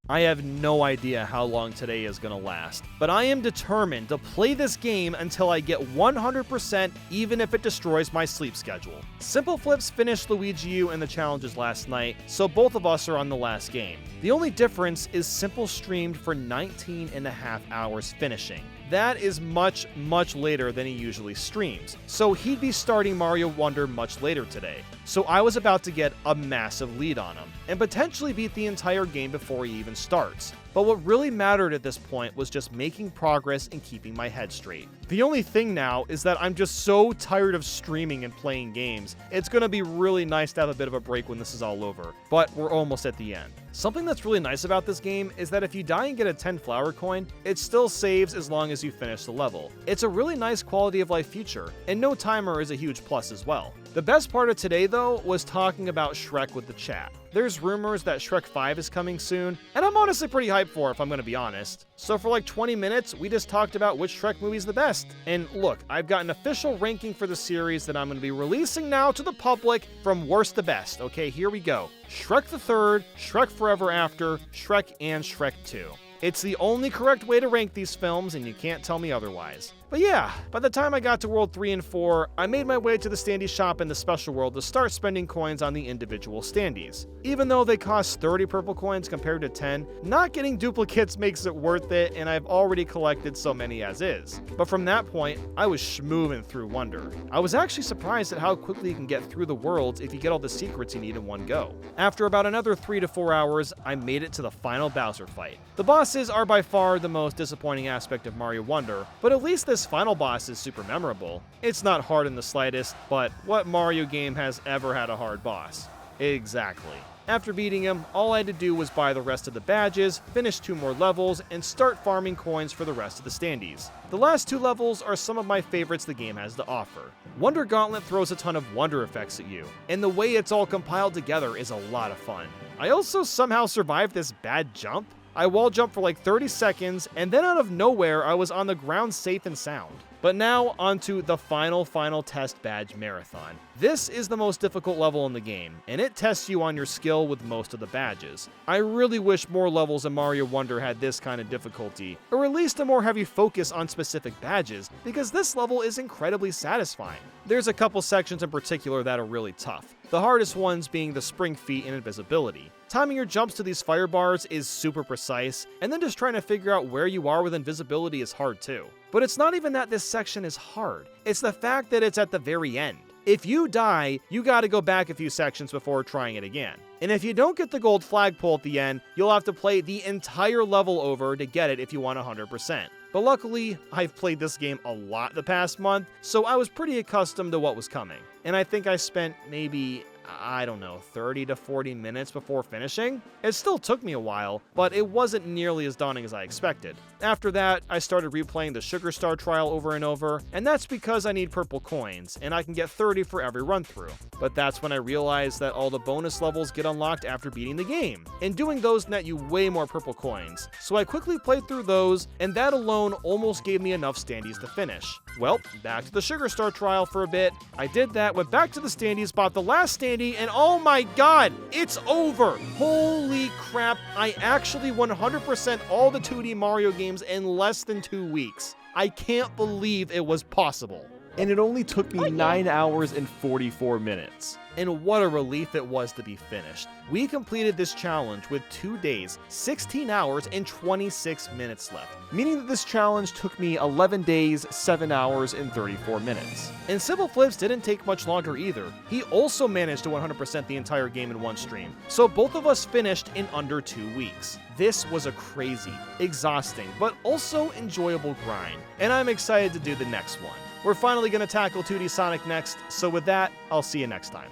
I have no idea how long today is going to last, but I am determined to play this game until I get 100% even if it destroys my sleep schedule. SimpleFlips finished Luigi U and the challenges last night, so both of us are on the last game. The only difference is Simple streamed for 19.5 hours finishing. That is much, much later than he usually streams, so he'd be starting Mario Wonder much later today. So I was about to get a massive lead on him, and potentially beat the entire game before he even starts. but what really mattered at this point was just making progress and keeping my head straight. The only thing now is that I'm just so tired of streaming and playing games. It's gonna be really nice to have a bit of a break when this is all over, but we're almost at the end. Something that's really nice about this game is that if you die and get a 10 flower coin, it still saves as long as you finish the level. It's a really nice quality of life feature, and no timer is a huge plus as well. The best part of today, though, was talking about Shrek with the chat. There's rumors that Shrek 5 is coming soon, and I'm honestly pretty hyped for it if I'm gonna be honest. So for like 20 minutes, we just talked about which Shrek movie is the best. And look, I've got an official ranking for the series that I'm gonna be releasing now to the public from worst to best. Okay, here we go. Shrek the Third, Shrek Forever After, Shrek, and Shrek 2. It's the only correct way to rank these films, and you can't tell me otherwise. But yeah, by the time I got to World 3 and 4, I made my way to the standee shop in the Special World to start spending coins on the individual standees. Even though they cost 30 purple coins compared to 10, not getting duplicates makes it worth it, and I've already collected so many as is. But from that point, I was schmoovin' through Wonder. I was actually surprised at how quickly you can get through the worlds if you get all the secrets you need in one go. After about another 3 to 4 hours, I made it to the final Bowser fight. The bosses are by far the most disappointing aspect of Mario Wonder, but at least this final boss is super memorable. It's not hard in the slightest, but what Mario game has ever had a hard boss? Exactly. After beating him, all I had to do was buy the rest of the badges, finish 2 more levels, and start farming coins for the rest of the standees. The last 2 levels are some of my favorites the game has to offer. Wonder Gauntlet throws a ton of wonder effects at you, and the way it's all compiled together is a lot of fun. I also somehow survived this bad jump. I wall jumped for like 30 seconds, and then out of nowhere, I was on the ground safe and sound. But now, onto the final test badge marathon. This is the most difficult level in the game, and it tests you on your skill with most of the badges. I really wish more levels in Mario Wonder had this kind of difficulty, or at least a more heavy focus on specific badges, because this level is incredibly satisfying. There's a couple sections in particular that are really tough, the hardest ones being the spring feet and invisibility. Timing your jumps to these fire bars is super precise, and then just trying to figure out where you are with invisibility is hard too. But it's not even that this section is hard, it's the fact that it's at the very end. If you die, you gotta go back a few sections before trying it again. And if you don't get the gold flagpole at the end, you'll have to play the entire level over to get it if you want 100%. But luckily, I've played this game a lot the past month, so I was pretty accustomed to what was coming. And I think I spent maybe, I don't know, 30 to 40 minutes before finishing. It still took me a while, but it wasn't nearly as daunting as I expected. After that, I started replaying the Sugar Star trial over and over, and that's because I need purple coins, and I can get 30 for every run through. But that's when I realized that all the bonus levels get unlocked after beating the game, and doing those net you way more purple coins. So I quickly played through those, and that alone almost gave me enough standees to finish. Well, back to the Sugar Star trial for a bit. I did that, went back to the standees, bought the last standee, and oh my god, it's over! Holy crap, I actually 100% all the 2D Mario games in less than 2 weeks. I can't believe it was possible. And it only took me 9 hours and 44 minutes. And what a relief it was to be finished. We completed this challenge with 2 days, 16 hours, and 26 minutes left, meaning that this challenge took me 11 days, 7 hours, and 34 minutes. And SimpleFlips didn't take much longer either. He also managed to 100% the entire game in one stream, so both of us finished in under 2 weeks. This was a crazy, exhausting, but also enjoyable grind, and I'm excited to do the next one. We're finally going to tackle 2D Sonic next, so with that, I'll see you next time.